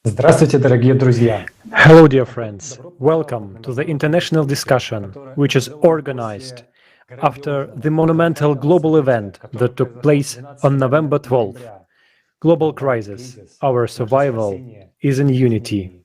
Здравствуйте, дорогие друзья! Hello, dear friends. Welcome to the international discussion, which is organized after the monumental global event that took place on November 12th. Global crisis, our survival is in unity.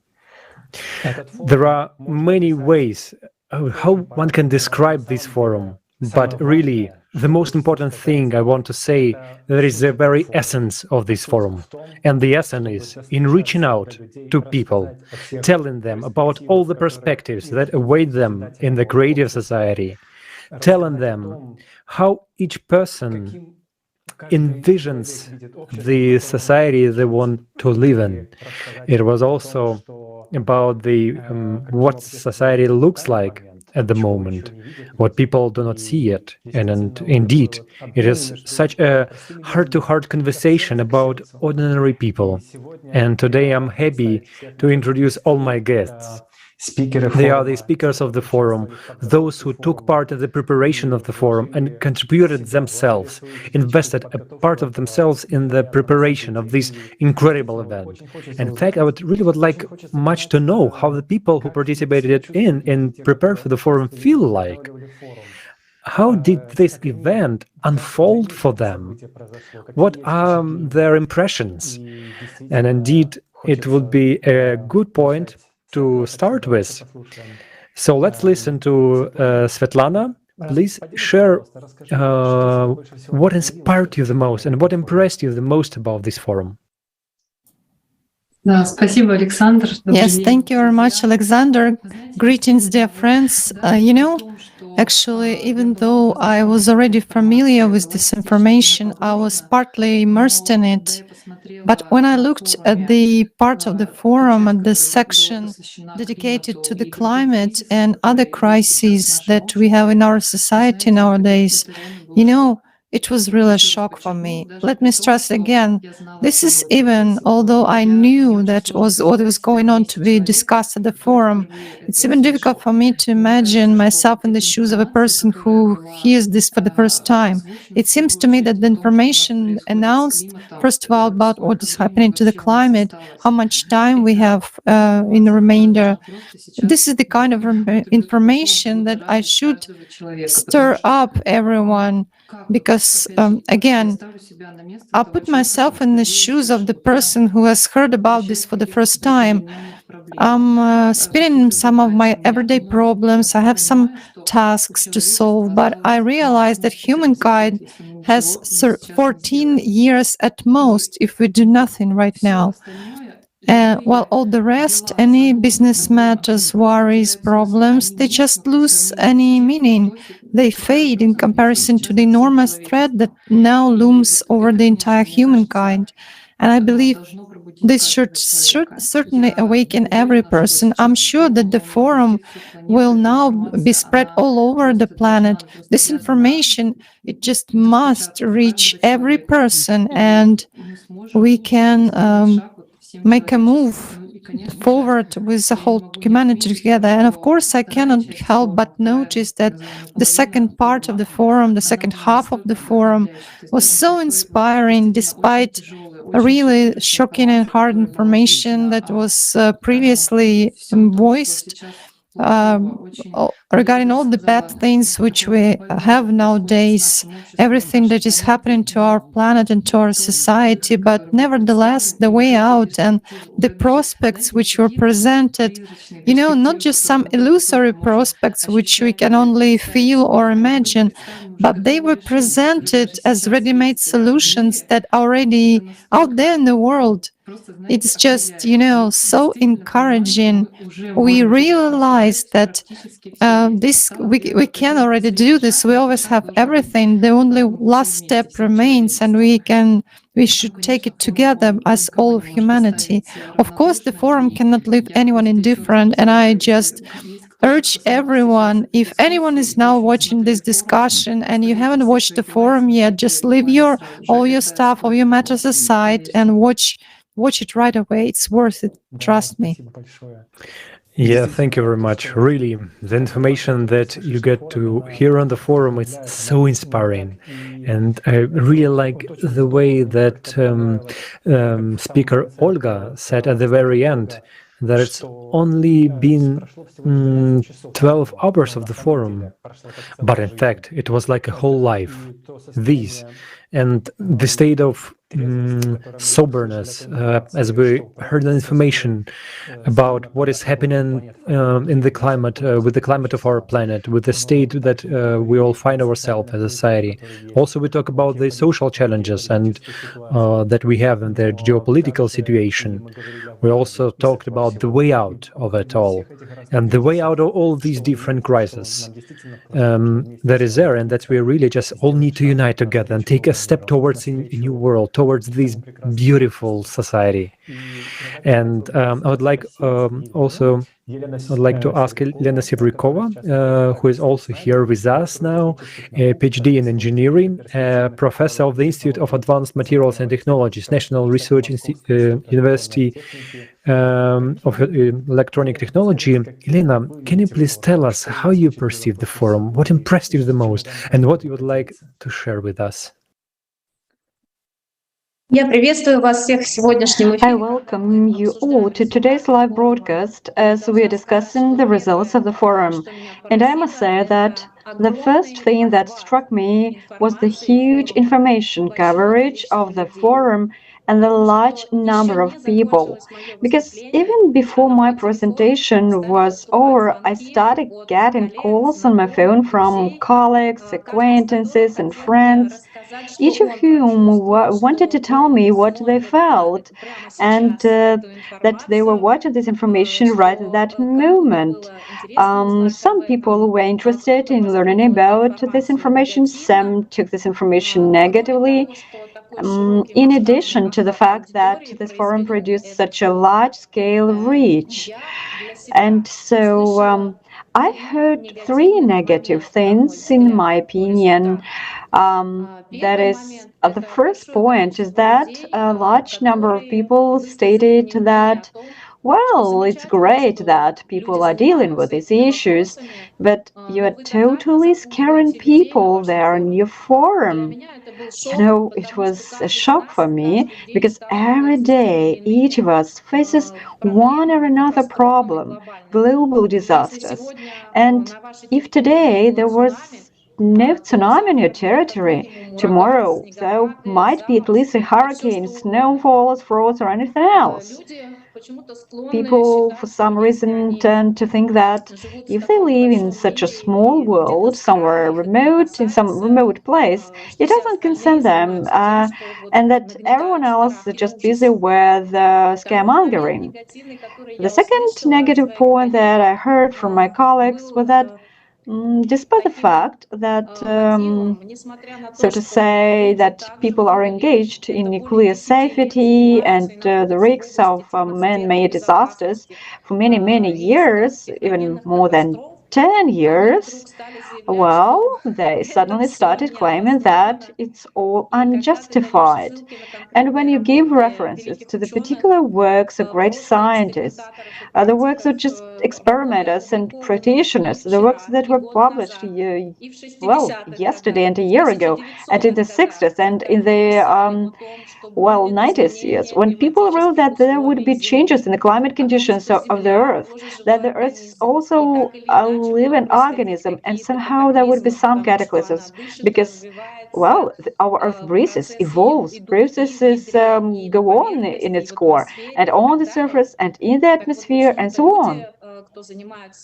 There are many ways how one can describe this forum, but really, the most important thing I want to say, that is the very essence of this forum. And the essence is in reaching out to people, telling them about all the perspectives that await them in the creative society, telling them how each person envisions the society they want to live in. It was also about the what society looks like at the moment, what people do not see yet. And indeed, it is such a heart-to-heart conversation about ordinary people. And today I'm happy to introduce all my guests. They are the speakers of the forum, those who took part in the preparation of the forum and contributed themselves, invested a part of themselves in the preparation of this incredible event. And in fact, I really would like much to know how the people who participated in and prepared for the forum feel like. How did this event unfold for them? What are their impressions? And indeed, it would be a good point to start with. So let's listen to Svetlana. Please share what inspired you the most and what impressed you the most about this forum. Yes, thank you very much, Alexander. Greetings, dear friends. Actually, even though I was already familiar with this information, I was partly immersed in it. But when I looked at the part of the forum and the section dedicated to the climate and other crises that we have in our society nowadays, it was really a shock for me. Let me stress again, this is even, although I knew that was what was going on to be discussed at the forum, it's even difficult for me to imagine myself in the shoes of a person who hears this for the first time. It seems to me that the information announced, first of all, about what is happening to the climate, how much time we have in the remainder, this is the kind of information that I should stir up everyone. Because, again, I'll put myself in the shoes of the person who has heard about this for the first time. I'm spinning some of my everyday problems. I have some tasks to solve, but I realize that humankind has 14 years at most if we do nothing right now. While all the rest, any business matters, worries, problems, they just lose any meaning. They fade in comparison to the enormous threat that now looms over the entire humankind. And I believe this should certainly awaken every person. I'm sure that the forum will now be spread all over the planet. This information, it just must reach every person, and we can make a move forward with the whole humanity together. And of course, I cannot help but notice that the second part of the forum, the second half of the forum, was so inspiring despite really shocking and hard information that was previously voiced regarding all the bad things which we have nowadays, everything that is happening to our planet and to our society. But nevertheless, the way out and the prospects which were presented, not just some illusory prospects which we can only feel or imagine, but they were presented as ready-made solutions that are already out there in the world. It's just, so encouraging. We realize that we can already do this. We always have everything. The only last step remains, and we should take it together as all of humanity. Of course, the forum cannot leave anyone indifferent, and I just urge everyone, if anyone is now watching this discussion and you haven't watched the forum yet, just leave all your stuff, all your matters aside and watch it right away. It's worth it. Trust me. Yeah, thank you very much. Really, the information that you get to hear on the forum is so inspiring. And I really like the way that speaker Olga said at the very end that it's only been 12 hours of the forum, but in fact, it was like a whole life. These and the state of soberness, as we heard the information about what is happening in the climate, with the climate of our planet, with the state that we all find ourselves as a society. Also, we talk about the social challenges and that we have in the geopolitical situation. We also talked about the way out of it all, and the way out of all these different crises that is there, and that we really just all need to unite together and take a step towards a new world, towards this beautiful society. And I would like also I'd like to ask Elena Sevrikova, who is also here with us now, a PhD in engineering, professor of the Institute of Advanced Materials and Technologies, National Research University of Electronic Technology. Elena, can you please tell us how you perceive the forum, what impressed you the most, and what you would like to share with us? I welcome you all to today's live broadcast as we are discussing the results of the forum. And I must say that the first thing that struck me was the huge information coverage of the forum and the large number of people. Because even before my presentation was over, I started getting calls on my phone from colleagues, acquaintances, and friends, each of whom wanted to tell me what they felt and that they were watching this information right at that moment. Some people were interested in learning about this information, some took this information negatively. In addition to the fact that this forum produced such a large-scale reach. And so I heard three negative things, in my opinion. That is, the first point is that a large number of people stated that, well, it's great that people are dealing with these issues, but you are totally scaring people there in your forum. It was a shock for me because every day each of us faces one or another problem, global disasters. And if today there was no tsunami in your territory, tomorrow there might be at least a hurricane, snowfalls, frosts, or anything else. People, for some reason, tend to think that if they live in such a small world, somewhere remote, in some remote place, it doesn't concern them, and that everyone else is just busy with scaremongering. The second negative point that I heard from my colleagues was that despite the fact that, so to say, that people are engaged in nuclear safety and the risks of man-made disasters for many, many years, even more than 10 years, well, they suddenly started claiming that it's all unjustified. And when you give references to the particular works of great scientists, the works of just experimenters and practitioners, the works that were published, well, yesterday and a year ago, and in the 60s and in the 90s years, when people wrote that there would be changes in the climate conditions of the Earth, that the Earth is also a living organism, and somehow there would be some cataclysms, because, well, our Earth breathes, evolves, processes go on in its core, and on the surface, and in the atmosphere, and so on.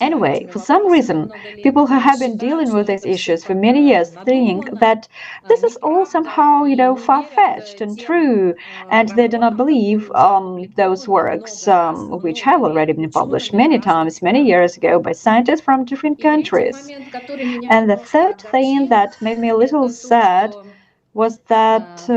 Anyway, for some reason, people who have been dealing with these issues for many years think that this is all somehow, far-fetched and true, and they do not believe those works, which have already been published many times, many years ago, by scientists from different countries. And the third thing that made me a little sad was that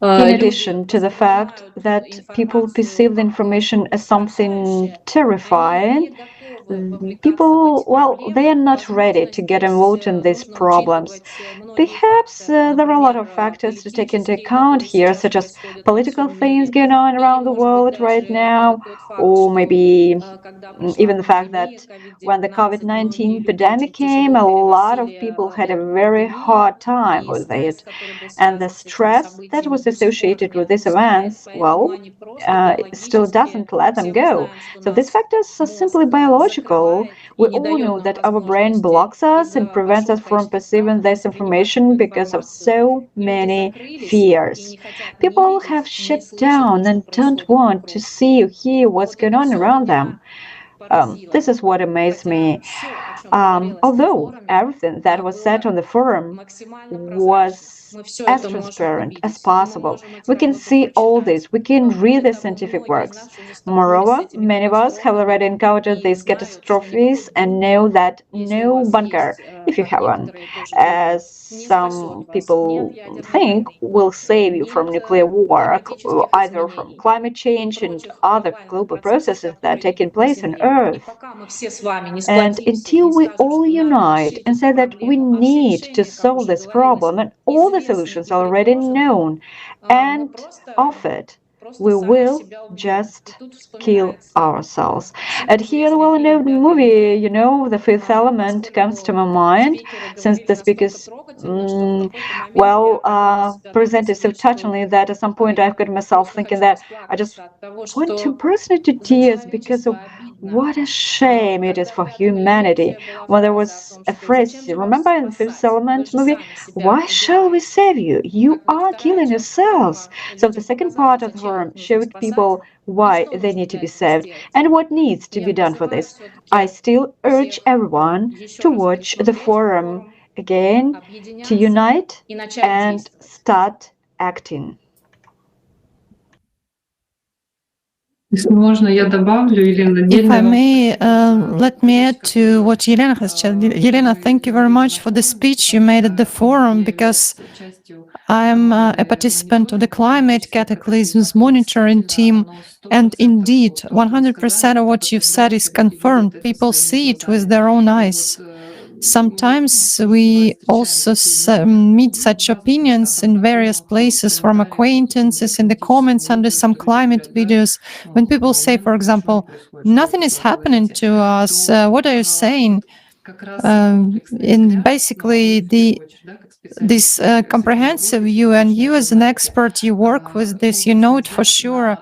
in addition to the fact that people perceive the information as something terrifying, People, well, they are not ready to get involved in these problems. Perhaps there are a lot of factors to take into account here, such as political things going on around the world right now, or maybe even the fact that when the COVID-19 pandemic came, a lot of people had a very hard time with it. And the stress that was associated with these events, well, still doesn't let them go. So these factors are simply biological. We all know that our brain blocks us and prevents us from perceiving this information because of so many fears. People have shut down and don't want to see or hear what's going on around them. This is what amazed me. Although everything that was said on the forum was as transparent as possible, we can see all this, we can read the scientific works. Moreover, many of us have already encountered these catastrophes and know that no bunker, if you have one, as some people think, will save you from nuclear war, either from climate change and other global processes that are taking place on Earth. And until we all unite and say that we need to solve this problem and all the solutions are already known and offered, we will just kill ourselves. And here the well-known movie, you know, The Fifth Element comes to my mind, since the speakers, presented so touchingly that at some point I've got myself thinking that I just want to burst into tears because of what a shame it is for humanity. When there was a phrase, remember in the Fifth Element movie, why shall we save you? You are killing yourselves. So the second part of the forum showed people why they need to be saved and what needs to be done for this. I still urge everyone to watch the forum again, to unite and start acting. If I may, let me add to what Elena has said. Elena, thank you very much for the speech you made at the forum, because I am a participant of the climate cataclysms monitoring team, and indeed, 100% of what you've said is confirmed. People see it with their own eyes. Sometimes we also meet such opinions in various places from acquaintances, in the comments under some climate videos, when people say, for example, nothing is happening to us, what are you saying? And basically, this comprehensive view, and you as an expert, you work with this, you know it for sure,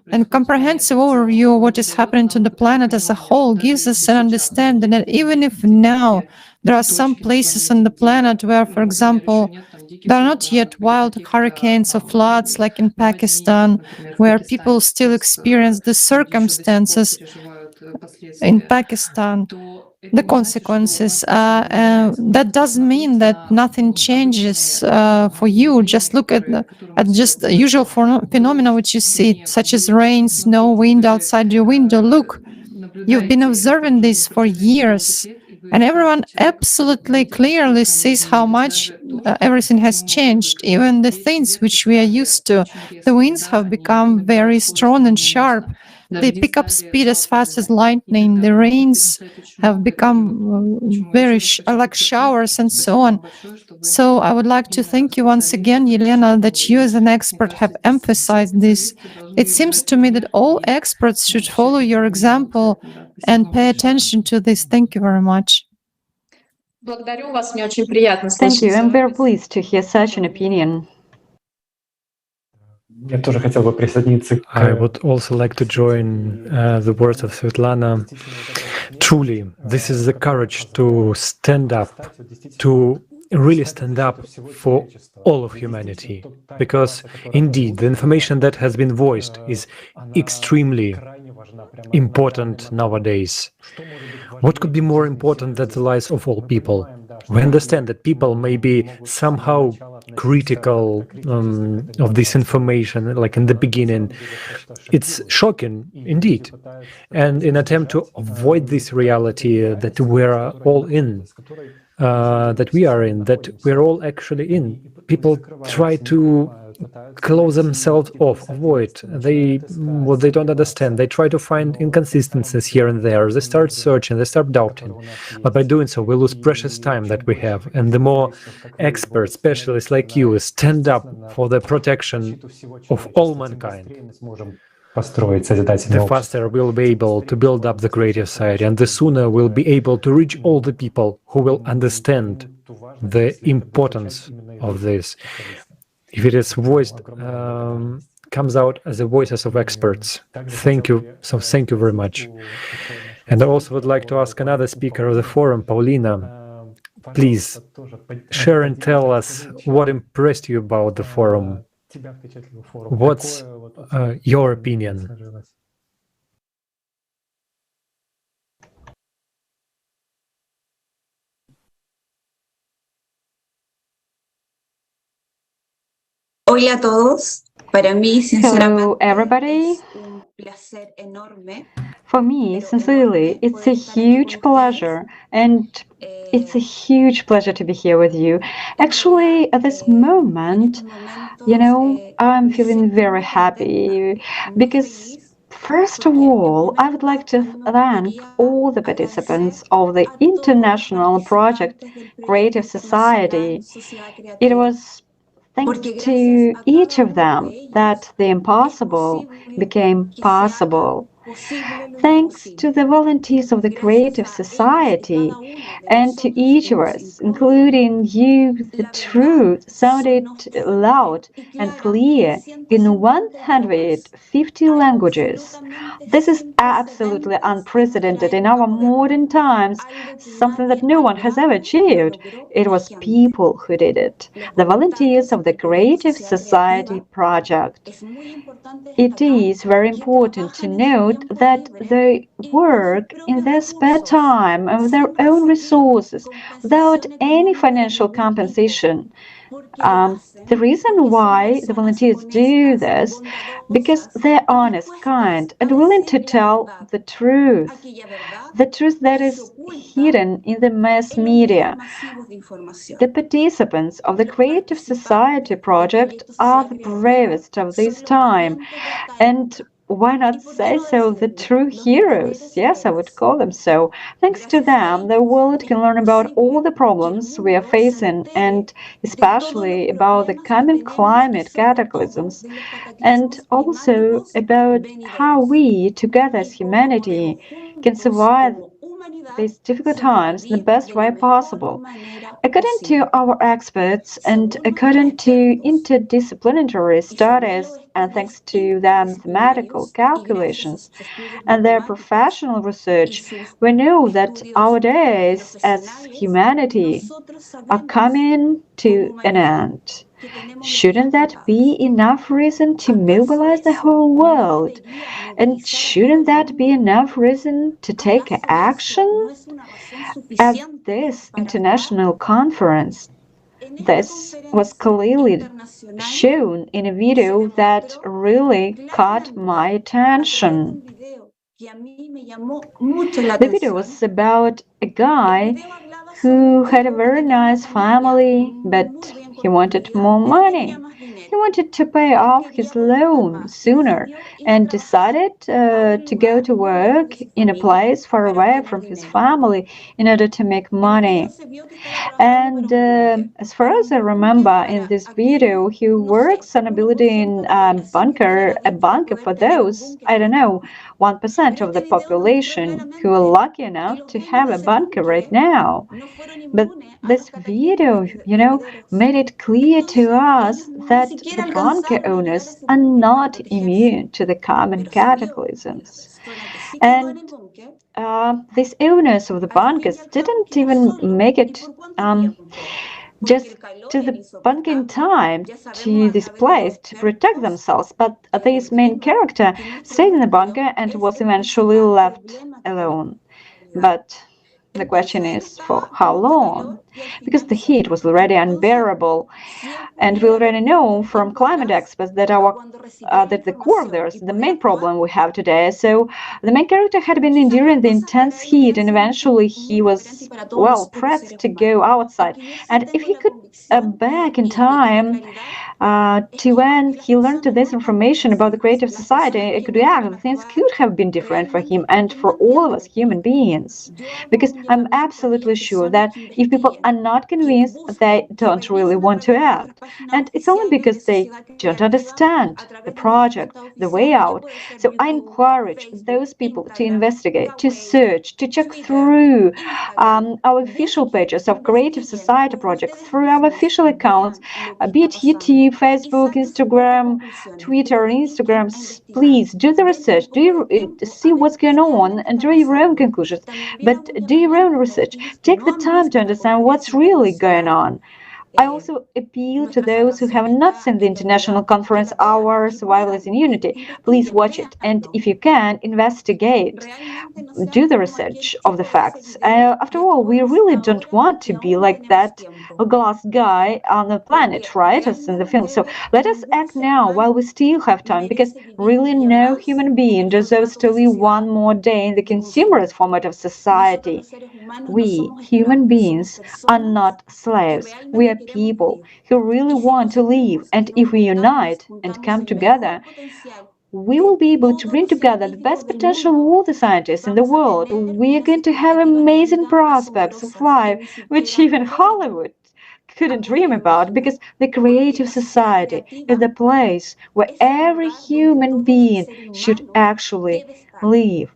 and comprehensive overview of what is happening to the planet as a whole gives us an understanding that even if now there are some places on the planet where, for example, there are not yet wild hurricanes or floods like in Pakistan, where people still experience the circumstances in Pakistan, the consequences. That doesn't mean that nothing changes for you. Just look at just the usual phenomena which you see, such as rain, snow, wind outside your window. Look, you've been observing this for years, and everyone absolutely clearly sees how much everything has changed. Even the things which we are used to, the winds have become very strong and sharp. They pick up speed as fast as lightning. The rains have become very like showers and so on. So I would like to thank you once again, Yelena, that you as an expert have emphasized this. It seems to me that all experts should follow your example and pay attention to this. Thank you very much. Thank you. I'm very pleased to hear such an opinion. I would also like to join the words of Svetlana. Truly, this is the courage to stand up, to really stand up for all of humanity, because indeed the information that has been voiced is extremely important nowadays. What could be more important than the lives of all people? We understand that people may be somehow critical of this information, like in the beginning. It's shocking, indeed. And in attempt to avoid this reality that we're all in, that we are in, that we're all actually in. People try to close themselves off, avoid. What they don't understand. They try to find inconsistencies here and there. They start searching, they start doubting. But by doing so, we lose precious time that we have. And the more experts, specialists like you stand up for the protection of all mankind, the faster we'll be able to build up the creative society, and the sooner we'll be able to reach all the people who will understand the importance of this. If it is voiced, comes out as the voices of experts. Thank you. So thank you very much. And I also would like to ask another speaker of the forum, Paulina. Please share and tell us what impressed you about the forum. What's your opinion? Hola a todos. Para mí, Hello, everybody. For me, sincerely, it's a huge pleasure, and it's a huge pleasure to be here with you. Actually, at this moment, I'm feeling very happy because, first of all, I would like to thank all the participants of the international project Creative Society. It was thanks to each of them that the impossible became possible. Thanks to the volunteers of the Creative Society and to each of us, including you, the truth sounded loud and clear in 150 languages. This is absolutely unprecedented in our modern times, something that no one has ever achieved. It was people who did it, the volunteers of the Creative Society project. It is very important to note that they work in their spare time of their own resources without any financial compensation. The reason why the volunteers do this, because they're honest, kind, and willing to tell the truth that is hidden in the mass media. The participants of the Creative Society project are the bravest of this time, and why not say so, the true heroes? Yes, I would call them so. Thanks to them, the world can learn about all the problems we are facing, and especially about the coming climate cataclysms, and also about how we, together as humanity, can survive these difficult times in the best way possible. According to our experts and according to interdisciplinary studies, and thanks to their mathematical calculations and their professional research, we know that our days as humanity are coming to an end. Shouldn't that be enough reason to mobilize the whole world? And shouldn't that be enough reason to take action? At this international conference, this was clearly shown in a video that really caught my attention. The video was about a guy who had a very nice family, but he wanted more money. He wanted to pay off his loan sooner and decided to go to work in a place far away from his family in order to make money. And as far as I remember, in this video, he works on a building bunker, a bunker for those, I don't know, 1% of the population who are lucky enough to have a bunker right now. But this video, made it clear to us that the bunker owners are not immune to the common cataclysms. And these owners of the bunkers didn't even make it just to the bunker in time to this place to protect themselves, but this main character stayed in the bunker and was eventually left alone. But the question is, for how long? because the heat was already unbearable. And we already know from climate experts that that the core of theirs, the main problem we have today. So the main character had been enduring the intense heat, and eventually he was, well, pressed to go outside. And if he could back in time to when he learned this information about the creative society, it could react, things could have been different for him and for all of us human beings. Because I'm absolutely sure that if people are not convinced, they don't really want to act. And it's only because they don't understand the project, the way out. So I encourage those people to investigate, to search, to check through our official pages of Creative Society projects, through our official accounts, be it YouTube, Facebook, Instagram, Twitter, Instagram. Please do the research, do you see what's going on, and draw your own conclusions. But do your own research. Take the time to understand what's really going on. I also appeal to those who have not seen the international conference Our Survival is in Unity. Please watch it, and if you can, investigate. Do the research of the facts. After all, we really don't want to be like that glass guy on the planet, right, as in the film. So let us act now while we still have time, because really no human being deserves to live one more day in the consumerist format of society. We, human beings, are not slaves. We are people who really want to live, and if we unite and come together, we will be able to bring together the best potential of all the scientists in the world. We are going to have amazing prospects of life, which even Hollywood couldn't dream about, because the creative society is the place where every human being should actually live.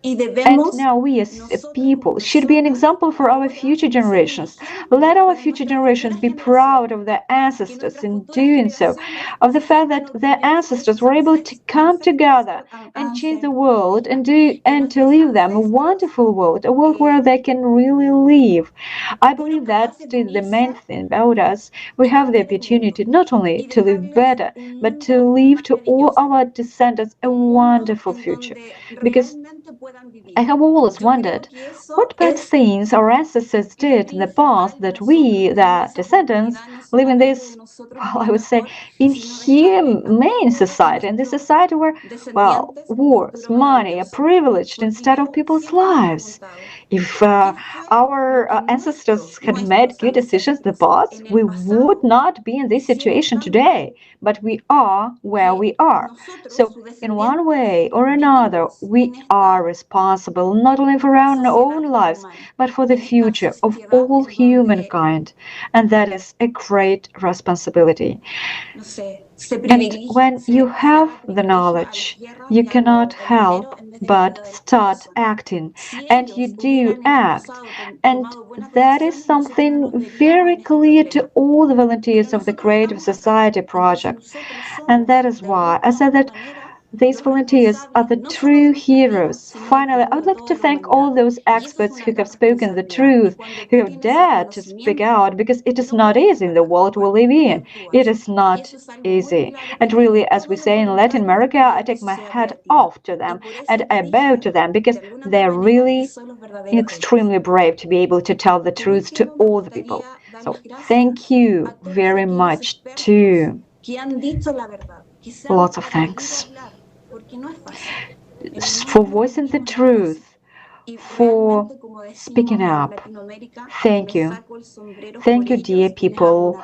And now we as people should be an example for our future generations. Let our future generations be proud of their ancestors in doing so, of the fact that their ancestors were able to come together and change the world and to leave them a wonderful world, a world where they can really live. I believe that's the main thing about us. We have the opportunity not only to live better, but to leave to all our descendants a wonderful future. Because I have always wondered what bad things our ancestors did in the past that we, the descendants, live in this, well, I would say, inhumane society, in this society where, well, wars, money are privileged instead of people's lives. If our ancestors had made good decisions in the past, we would not be in this situation today, but we are where we are. So, in one way or another, we are responsible not only for our own lives, but for the future of all humankind. And that is a great responsibility. And when you have the knowledge, you cannot help but start acting, and you do act. And that is something very clear to all the volunteers of the Creative Society project. And that is why I said that these volunteers are the true heroes. Finally, I would like to thank all those experts who have spoken the truth, who have dared to speak out, because it is not easy in the world we live in. It is not easy. And really, as we say in Latin America, I take my hat off to them and I bow to them, because they're really extremely brave to be able to tell the truth to all the people. So thank you very much too. Lots of thanks for voicing the truth, for speaking up. Thank you. Thank you, dear people.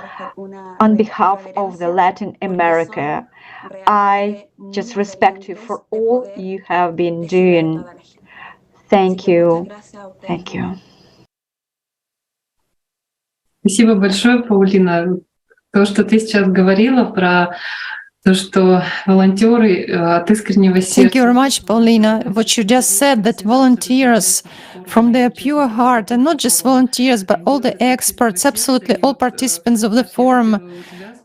On behalf of the Latin America, I just respect you for all you have been doing. Thank you. Thank you. Спасибо большое, Паулина. То, что ты сейчас говорила про то, что волонтеры от искреннего сердца. Thank you very much, Paulina. What you just said, that volunteers from their pure heart, and not just volunteers, but all the experts, absolutely all participants of the forum,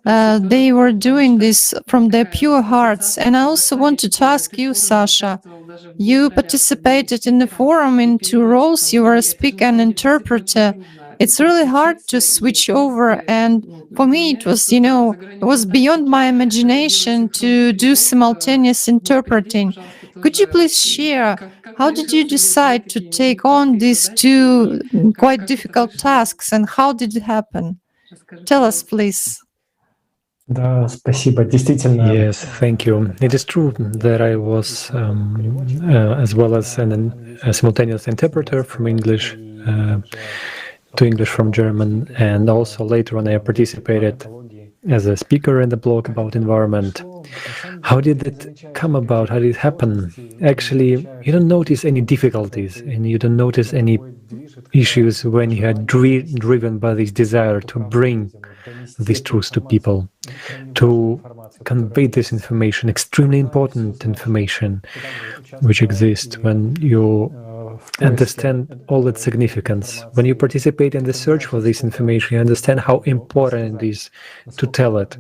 they were doing this from their pure hearts. And I also wanted to ask you, Sasha, you participated in the forum in two roles. You were a speaker and interpreter. It's really hard to switch over, and for me it was, it was beyond my imagination to do simultaneous interpreting. Could you please share how did you decide to take on these two quite difficult tasks and how did it happen? Tell us, please. Да, спасибо. Действительно. Yes, thank you. It is true that I was, as well as a simultaneous interpreter from English to English from German, and also later on I participated as a speaker in the blog about environment. How did it come about? How did it happen? Actually, you don't notice any difficulties and you don't notice any issues when you are driven by this desire to bring these truths to people, to convey this information, extremely important information which exists when you understand all its significance. When you participate in the search for this information, you understand how important it is to tell it,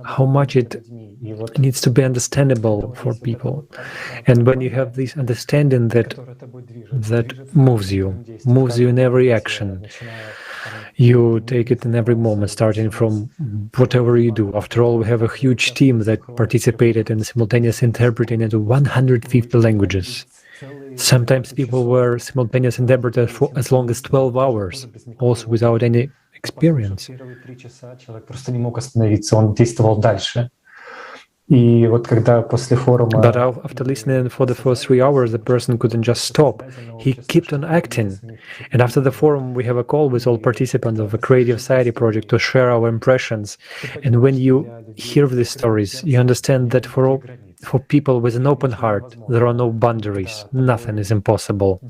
how much it needs to be understandable for people. And when you have this understanding that moves you in every action, you take it in every moment, starting from whatever you do. After all, we have a huge team that participated in simultaneous interpreting into 150 languages. Sometimes people were simultaneous interpreters for as long as 12 hours, also without any experience. Человек просто не мог остановиться, он действовал дальше. И вот когда после форума... But after listening for the first 3 hours, the person couldn't just stop. He kept on acting. And after the forum, we have a call with all participants of the Creative Society project to share our impressions. And when you hear these stories, you understand that for people with an open heart, there are no boundaries. Nothing is impossible.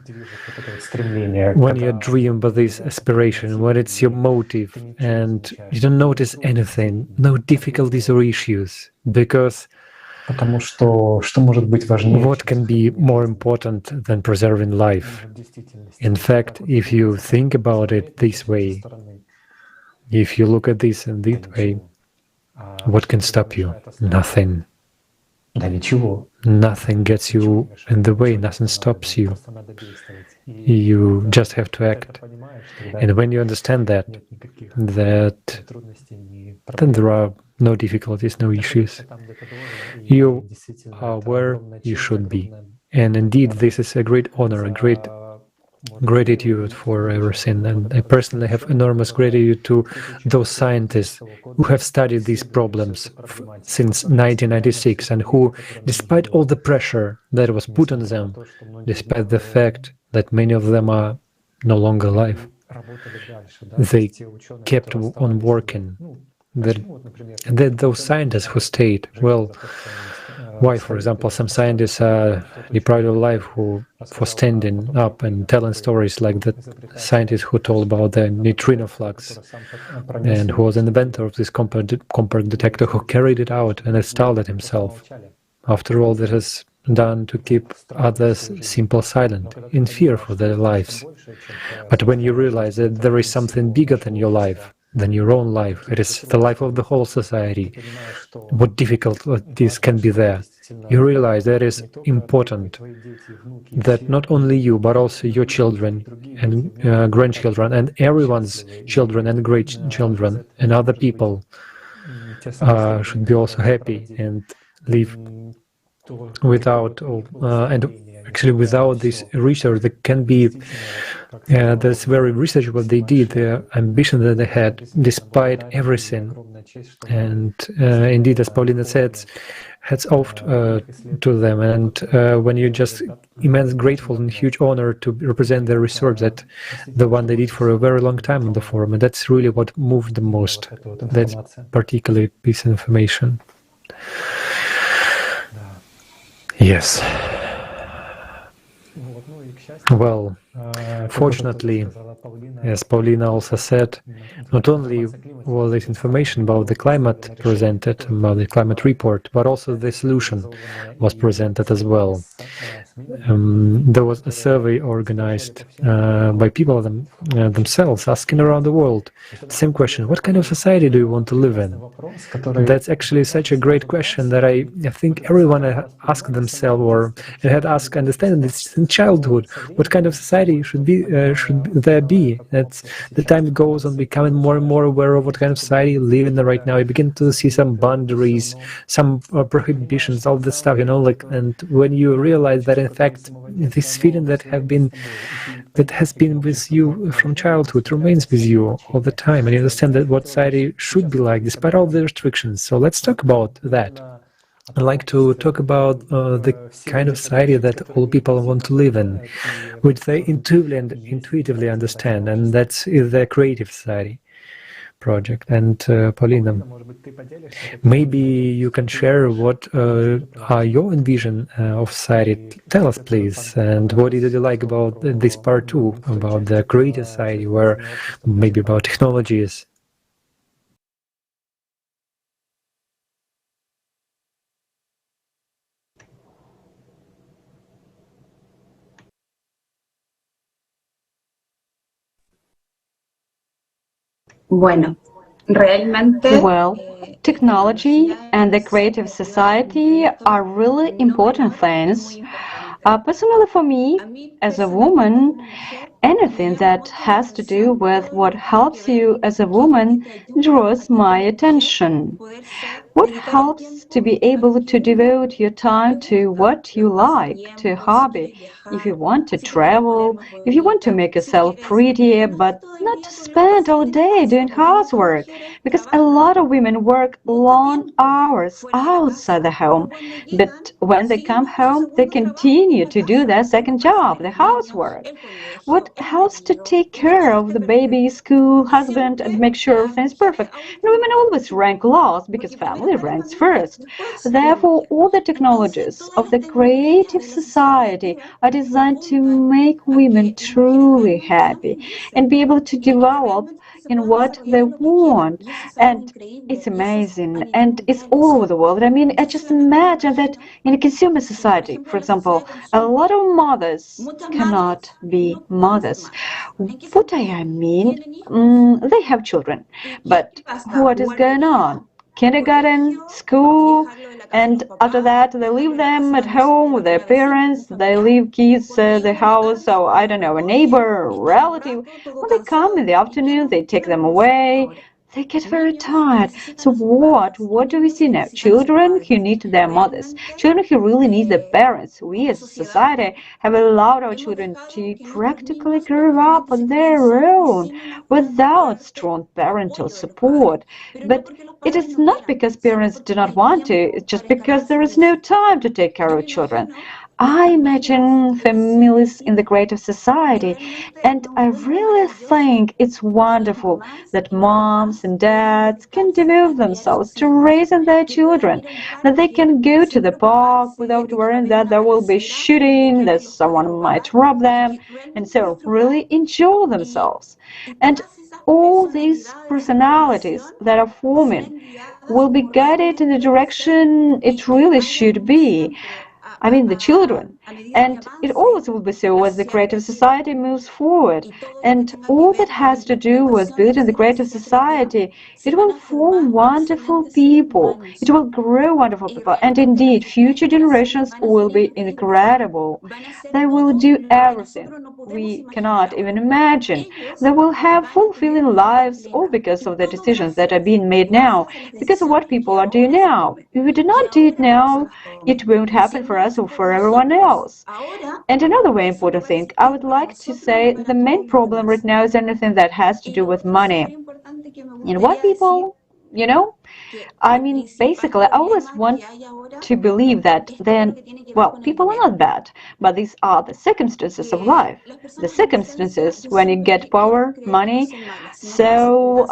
When you're driven by this aspiration, when it's your motive, and you don't notice anything, no difficulties or issues, because what can be more important than preserving life? In fact, if you think about it this way, if you look at this in this way, what can stop you? Nothing. Nothing gets you in the way, nothing stops you. You just have to act. And when you understand that, then there are no difficulties, no issues. You are where you should be. And indeed, this is a great honor, a great gratitude for everything. And I personally have enormous gratitude to those scientists who have studied these problems since 1996 and who, despite all the pressure that was put on them, despite the fact that many of them are no longer alive, they kept on working. That those scientists who stayed, well, why, for example, some scientists are deprived of life for standing up and telling stories like the scientist who told about the neutrino flux and who was an inventor of this compact detector, who carried it out and installed it himself. After all, that is done to keep others simple silent, in fear for their lives. But when you realize that there is something bigger than your life, than your own life, it is the life of the whole society, what difficulties can be there, you realize that it is important that not only you, but also your children and grandchildren and everyone's children and great-children and other people should be also happy and live without, and actually without this research, there can be this very research what they did, the ambition that they had, despite everything. And indeed, as Paulina said, hats off to them. And when you just immense grateful and huge honor to represent their research, that the one they did for a very long time on the forum, and that's really what moved the most. That's particularly piece of information. Yes. Well, fortunately, as Paulina also said, not only was this information about the climate presented, about the climate report, but also the solution was presented as well. There was a survey organized by people themselves, asking around the world the same question: what kind of society do you want to live in? That's actually such a great question that I think everyone asked themselves or had asked, understanding this in childhood. childhood, what kind of society should there be? That's the time goes on, becoming more and more aware of what kind of society you live in right now. You begin to see some boundaries, some prohibitions, all this stuff, like, and when you realize that in fact this feeling that has been with you from childhood remains with you all the time, and you understand that what society should be like despite all the restrictions. So let's talk about that. I'd like to talk about the kind of society that all people want to live in, which they intuitively understand, and that's the creative society project. And Paulina, maybe you can share what are your envision of society. Tell us, please, and what did you like about this part too, about the creative society, where maybe about technologies. Bueno, realmente. Well, technology and the creative society are really important things. Personally, for me, as a woman, anything that has to do with what helps you as a woman draws my attention. What helps to be able to devote your time to what you like, to a hobby? If you want to travel, if you want to make yourself prettier, but not to spend all day doing housework, because a lot of women work long hours outside the home, but when they come home, they continue to do their second job, the housework. What helps to take care of the baby, school, husband, and make sure everything's perfect? And women always rank last because family ranks first. Therefore, all the technologies of the creative society are designed to make women truly happy and be able to develop in what they want. And it's amazing, and it's all over the world. I mean, I just imagine that in a consumer society, for example, a lot of mothers cannot be mothers. What I mean, they have children, but what is going on? Kindergarten, school, and after that they leave them at home with their parents, they leave kids at the house, so I don't know, a neighbor, a relative. When they come in the afternoon, they take them away. They get very tired. So what do we see now? Children who need their mothers. Children who really need their parents. We as a society have allowed our children to practically grow up on their own without strong parental support. But it is not because parents do not want to, it's just because there is no time to take care of children. I imagine families in the creative society, and I really think it's wonderful that moms and dads can devote themselves to raising their children, that they can go to the park without worrying that there will be shooting, that someone might rob them, and so really enjoy themselves. And all these personalities that are forming will be guided in the direction it really should be. I mean, the children. And it always will be so as the creative society moves forward. And all that has to do with building the creative society, it will form wonderful people. It will grow wonderful people. And indeed, future generations will be incredible. They will do everything we cannot even imagine. They will have fulfilling lives, all because of the decisions that are being made now, because of what people are doing now. If we do not do it now, it won't happen for us or for everyone else. And another very important thing, I would like to say the main problem right now is anything that has to do with money. And what people, I mean, basically, I always want to believe that then, well, people are not bad, but these are the circumstances of life. The circumstances when you get power, money, so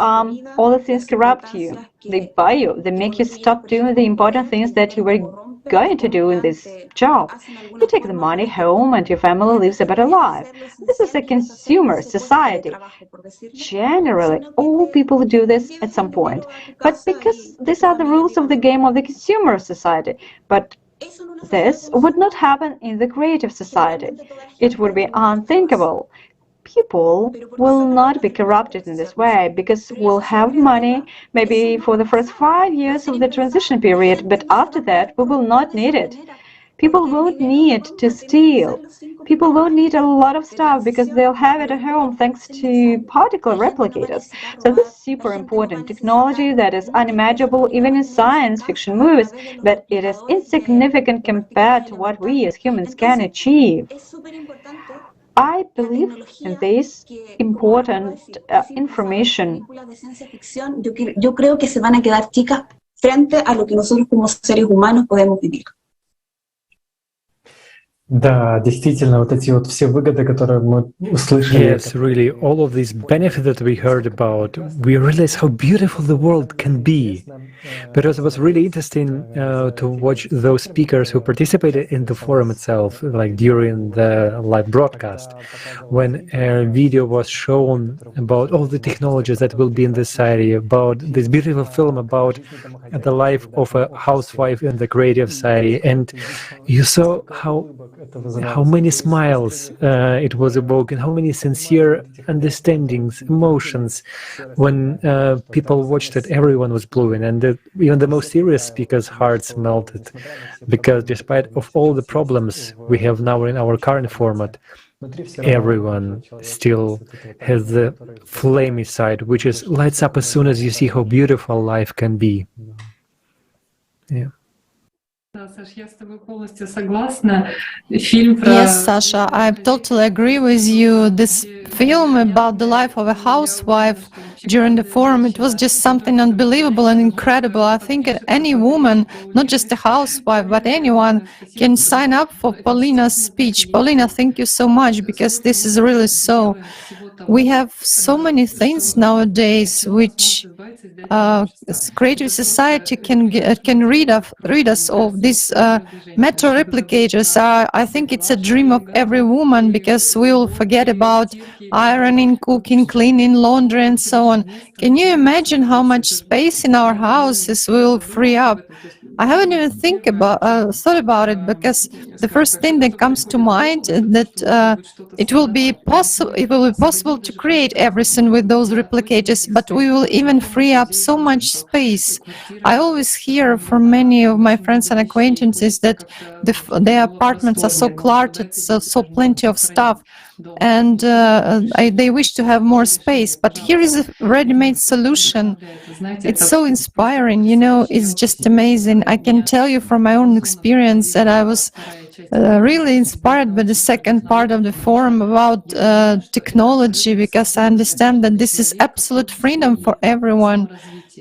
all the things corrupt you. They buy you. They make you stop doing the important things that you were going to do in this job. You take the money home and your family lives a better life. This is a consumer society. Generally, all people do this at some point, but because these are the rules of the game of the consumer society. But this would not happen in the creative society. It would be unthinkable. People will not be corrupted in this way because we'll have money maybe for the first 5 years of the transition period, but after that we will not need it. People won't need to steal. People won't need a lot of stuff because they'll have it at home thanks to particle replicators. So this is super important technology that is unimaginable even in science fiction movies, but it is insignificant compared to what we as humans can achieve. I believe in this important information. Yo creo que se van a quedar chicas frente a lo que nosotros como seres humanos podemos vivir. Да, действительно, вот эти вот все выгоды, которые мы услышали. Yes, really, all of these benefits that we heard about, we realize how beautiful the world can be. But it was really interesting to watch those speakers who participated in the forum itself, like during the live broadcast, when a video was shown about all the technologies that will be in this society, about this beautiful film about the life of a housewife in the creative society, and you saw how many smiles it was evoking, how many sincere understandings, emotions. When people watched it, everyone was glowing, and even the most serious speakers' hearts melted, because despite of all the problems we have now in our current format, everyone still has the flamey side, which is lights up as soon as you see how beautiful life can be. Yeah. Yes, Sasha, I totally agree with you. This film about the life of a housewife during the forum, it was just something unbelievable and incredible. I think any woman, not just a housewife, but anyone can sign up for Paulina's speech. Paulina, thank you so much, because this is really so. We have so many things nowadays which creative society can rid us of. These metal replicators. I think it's a dream of every woman, because we will forget about ironing, cooking, cleaning, laundry, and so on. Can you imagine how much space in our houses will free up? I haven't even thought about it, because the first thing that comes to mind is that it will be possible to create everything with those replicators, but we will even free up so much space. I always hear from many of my friends and acquaintances that their apartments are so cluttered, so plenty of stuff, and they wish to have more space. But here is a ready-made solution. It's so inspiring, it's just amazing. I can tell you from my own experience that I was really inspired by the second part of the forum about technology, because I understand that this is absolute freedom for everyone,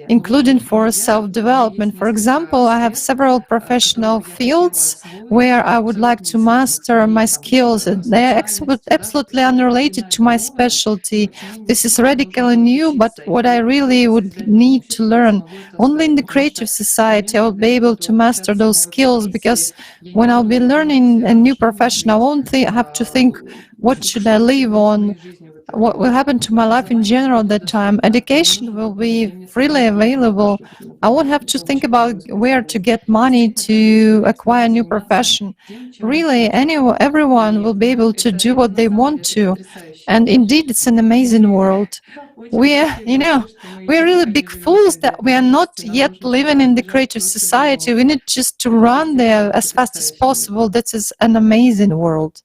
including for self-development. For example, I have several professional fields where I would like to master my skills. They are absolutely unrelated to my specialty. This is radically new, but what I really would need to learn. Only in the creative society I will be able to master those skills, because when I'll be learning a new profession, I won't have to think, what should I live on? What will happen to my life in general at that time? Education will be freely available. I won't have to think about where to get money to acquire a new profession. Really, everyone will be able to do what they want to. And indeed, it's an amazing world. We're really big fools that we are not yet living in the creative society. We need just to run there as fast as possible. That is an amazing world.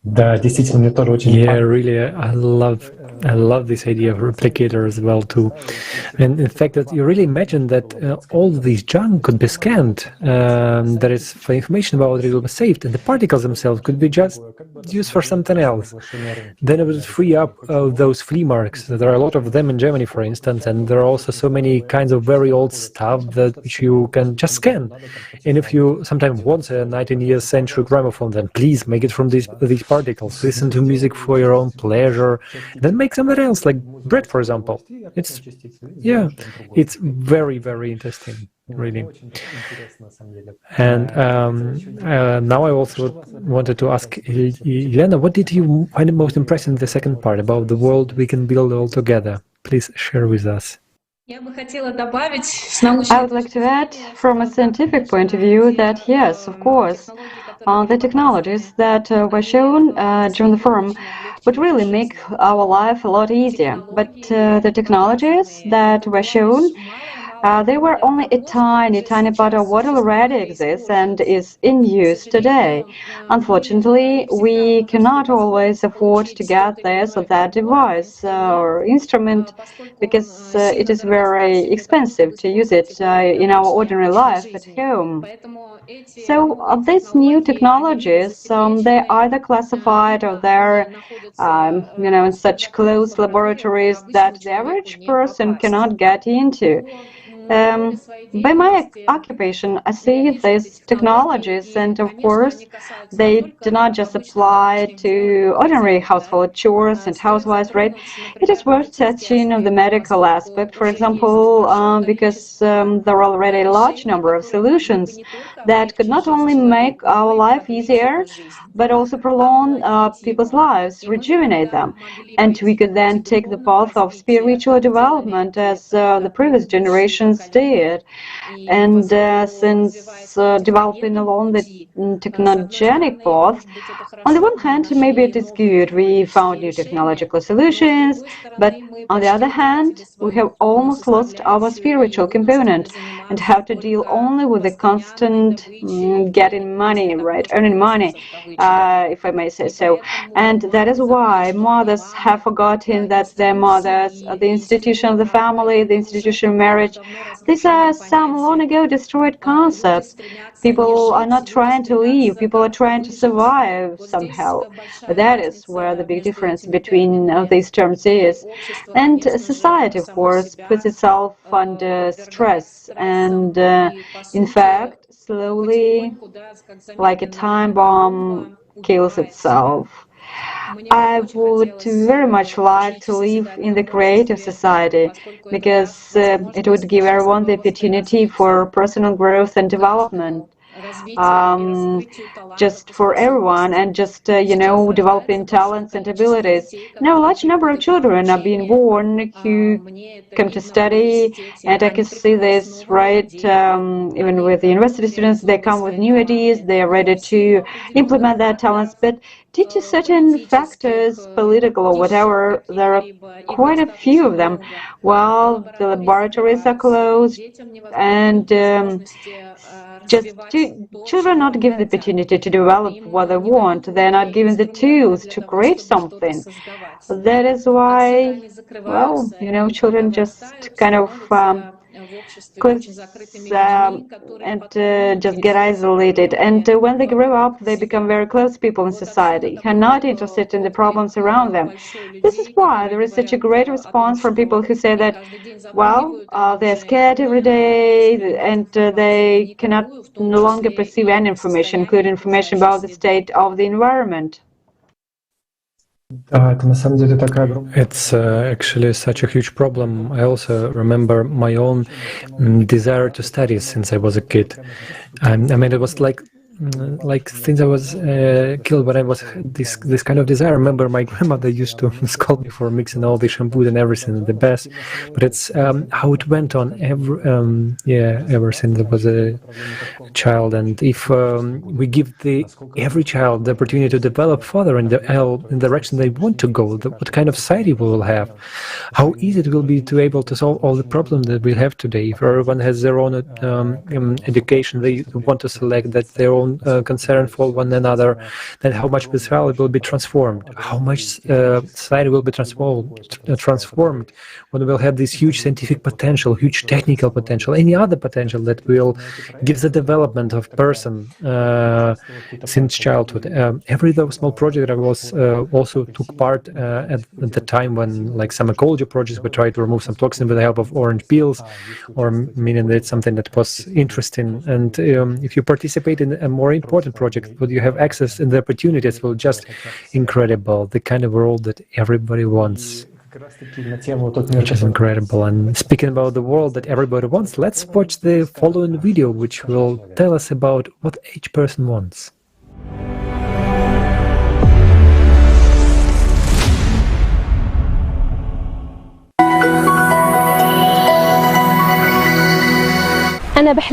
Да, действительно, мне тоже очень. Yeah, really, I love this idea of replicator as well too, and in fact that you really imagine that all these junk could be scanned. There is information about it will be saved, and the particles themselves could be just used for something else. Then it would free up those flea marks. There are a lot of them in Germany, for instance, and there are also so many kinds of very old stuff which you can just scan. And if you sometimes want a 19th century gramophone, then please make it from these particles. Listen to music for your own pleasure. Then make something else, like bread, for example. It's very, very interesting, really. And now I also wanted to ask Elena, what did you find most impressive in the second part about the world we can build all together? Please share with us. I would like to add, from a scientific point of view, that yes, of course, the technologies that were shown during the forum would really make our life a lot easier. But the technologies that were shown They were only a tiny part of what already exists and is in use today. Unfortunately, we cannot always afford to get this or that device or instrument because it is very expensive to use it in our ordinary life at home. So these new technologies, they're either classified or they're, in such closed laboratories that the average person cannot get into. By my occupation, I see these technologies, and of course, they do not just apply to ordinary household chores and housewives, right? It is worth touching on the medical aspect, for example, because there are already a large number of solutions that could not only make our life easier, but also prolong people's lives, rejuvenate them. And we could then take the path of spiritual development as the previous generations did. And since developing along the technogenic path, on the one hand, maybe it is good, we found new technological solutions, but on the other hand, we have almost lost our spiritual component and have to deal only with the constant getting money, right, earning money, if I may say so. And that is why mothers have forgotten that their mothers, the institution of the family, the institution of marriage, these are some long ago destroyed concepts. People are not trying to live, people are trying to survive somehow. That is where the big difference between these terms is. And society, of course, puts itself under stress and, in fact, slowly, like a time bomb, kills itself. I would very much like to live in the creative society because it would give everyone the opportunity for personal growth and development. Just for everyone and just, developing talents and abilities. Now, a large number of children are being born who come to study, and I can see this, right, even with the university students, they come with new ideas, they are ready to implement their talents, but due to certain factors, political or whatever, there are quite a few of them. Well, the laboratories are closed, and children are not given the opportunity to develop what they want. They're not given the tools to create something. That is why, well, children just kind of and just get isolated. And when they grow up, they become very close people in society, who are not interested in the problems around them. This is why there is such a great response from people who say that, well, they're scared every day, and they cannot no longer perceive any information, including information about the state of the environment. It's actually such a huge problem. I also remember my own desire to study since I was a kid. I mean, it was like since I was killed when I was this kind of desire. I remember my grandmother used to scold me for mixing all the shampoo and everything the best, but it's how it went on ever since I was a child. And if we give every child the opportunity to develop further in the direction they want to go, what kind of society we will have, how easy it will be to able to solve all the problems that we have today. If everyone has their own education, they want to select that their own concern for one another, then how much society will be transformed, how much society will be transformed when we'll have this huge scientific potential, huge technical potential, any other potential that will give the development of person since childhood. Every small project I was also took part at the time when, like some ecology projects, we tried to remove some toxin with the help of orange peels, or meaning that it's something that was interesting. And if you participate in a more important project, but you have access and the opportunities will just incredible, the kind of world that everybody wants, which is incredible. And speaking about the world that everybody wants, let's watch the following video, which will tell us about what each person wants.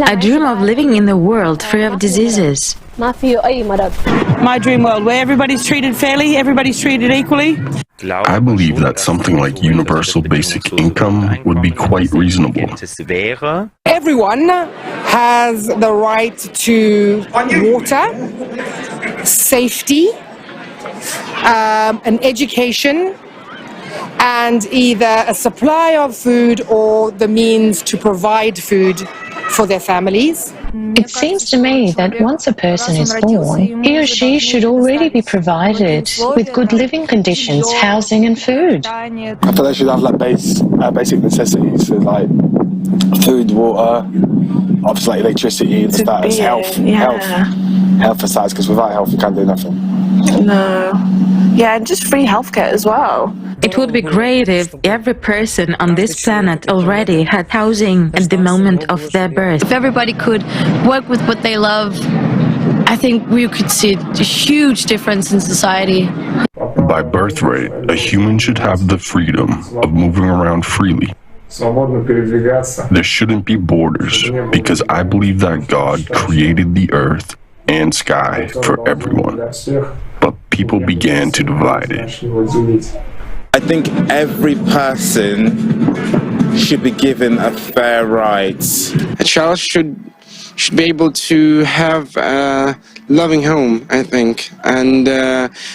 I dream of living in a world free of diseases. My dream world where everybody's treated fairly, everybody's treated equally. I believe that something like universal basic income would be quite reasonable. Everyone has the right to water, safety, an education, and either a supply of food or the means to provide food for their families. It seems to me that once a person is born, he or she should already be provided with good living conditions, housing and food. I feel they should have like basic necessities, so like food, water, obviously like electricity, and stuff. It's health aside, because without health you can't do nothing. No. Yeah, and just free healthcare as well. It would be great if every person on this planet already had housing at the moment of their birth. If everybody could work with what they love, I think we could see a huge difference in society. By birthright, a human should have the freedom of moving around freely. There shouldn't be borders, because I believe that God created the earth and sky for everyone, but people began to divide it. I think every person should be given a fair right. A child should be able to have a loving home, I think, and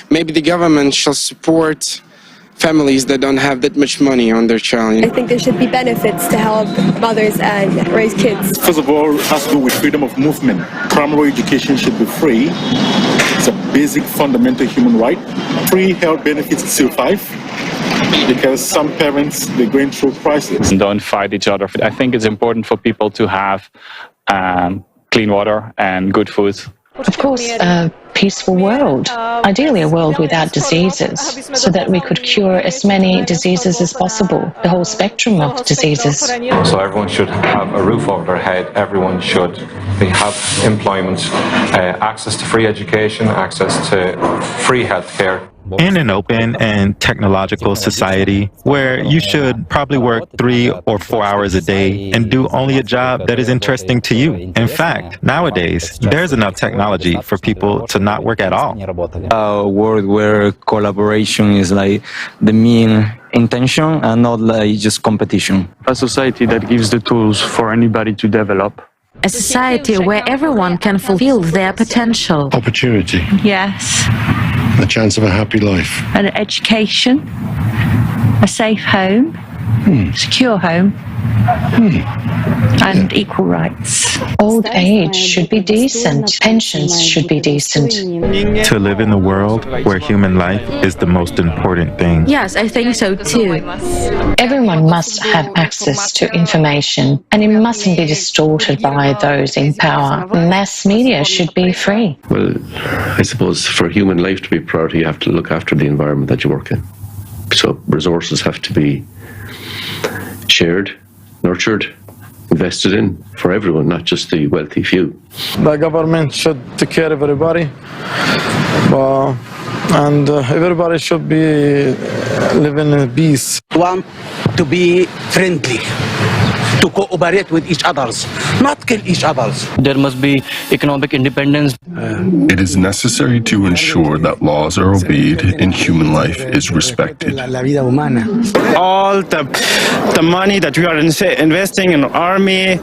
maybe the government shall support families that don't have that much money on their child. I think there should be benefits to help mothers and raise kids. First of all, it has to do with freedom of movement. Primary education should be free. It's a basic fundamental human right. Free health benefits till 5, because some parents, they're going through crisis. Don't fight each other. I think it's important for people to have clean water and good food. Of course, a peaceful world, ideally a world without diseases, so that we could cure as many diseases as possible, the whole spectrum of diseases. So everyone should have a roof over their head, everyone should have employment, access to free education, access to free healthcare. In an open and technological society where you should probably work 3 or 4 hours a day and do only a job that is interesting to you. In fact, nowadays, there's enough technology for people to not work at all. A world where collaboration is like the main intention and not like just competition. A society that gives the tools for anybody to develop. A society where everyone can fulfill their potential. Opportunity. Yes. The chance of a happy life. An education, a safe home, secure home, and equal rights. Old age should be decent. Pensions should be decent. To live in a world where human life is the most important thing. Yes, I think so too. Everyone must have access to information, and it mustn't be distorted by those in power. Mass media should be free. Well, I suppose for human life to be a priority, you have to look after the environment that you work in. So resources have to be shared, nurtured, invested in for everyone, not just the wealthy few. The government should take care of everybody, and everybody should be living in peace. Want to be friendly, to cooperate with each others, not kill each others. There must be economic independence. It is necessary to ensure that laws are obeyed and human life is respected. All the money that we are investing in army,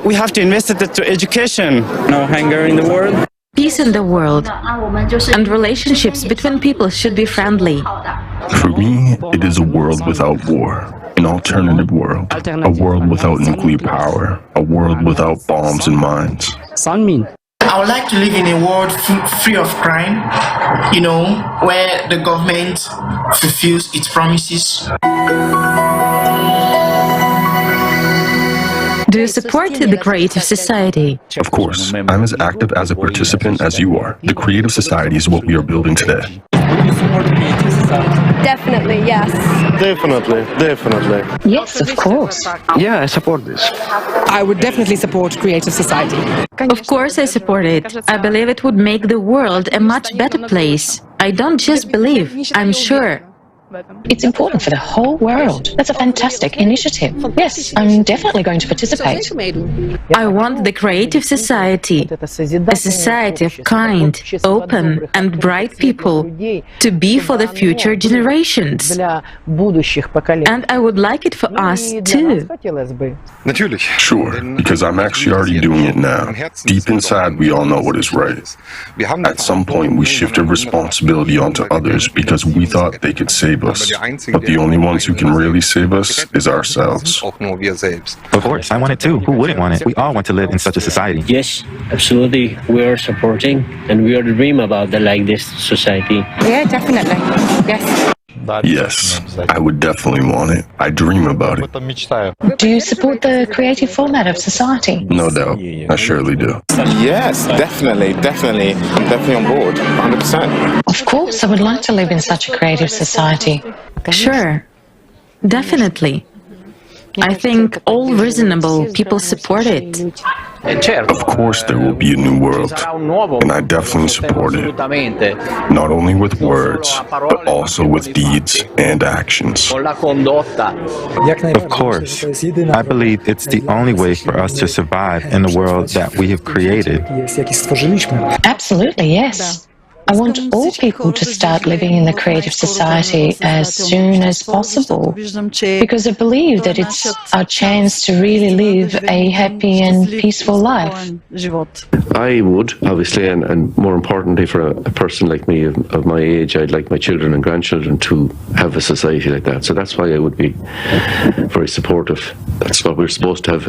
we have to invest it to education. No hunger in the world. Peace in the world, and relationships between people should be friendly. For me, it is a world without war, an alternative world, a world without nuclear power, a world without bombs and mines. I would like to live in a world free of crime, where the government fulfills its promises. Do you support the creative society? Of course. I'm as active as a participant as you are. The creative society is what we are building today. Definitely, yes. Definitely. Yes, of course. Yeah, I support this. I would definitely support creative society. Of course I support it. I believe it would make the world a much better place. I don't just believe, I'm sure. It's important for the whole world. That's a fantastic initiative. Yes, I'm definitely going to participate. I want the creative society, a society of kind, open and bright people, to be for the future generations. And I would like it for us too. Sure, because I'm actually already doing it now. Deep inside, we all know what is right. At some point, we shifted responsibility onto others because we thought they could save us. But the only ones who can really save us is ourselves. Of course, I want it too. Who wouldn't want it? We all want to live in such a society. Yes, absolutely. We are supporting and we are dream about the like this society. Yeah, definitely. Yes. Yes, I would definitely want it. I dream about it. Do you support the creative format of society? No doubt. I surely do. Yes, definitely. I'm definitely on board, 100%. Of course, I would like to live in such a creative society. Sure, definitely. I think all reasonable people support it. Of course there will be a new world, and I definitely support it. Not only with words, but also with deeds and actions. Of course. I believe it's the only way for us to survive in the world that we have created. Absolutely, yes. I want all people to start living in the creative society as soon as possible, because I believe that it's our chance to really live a happy and peaceful life. I would, obviously, and more importantly for a person like me of my age, I'd like my children and grandchildren to have a society like that. So that's why I would be very supportive. That's what we're supposed to have,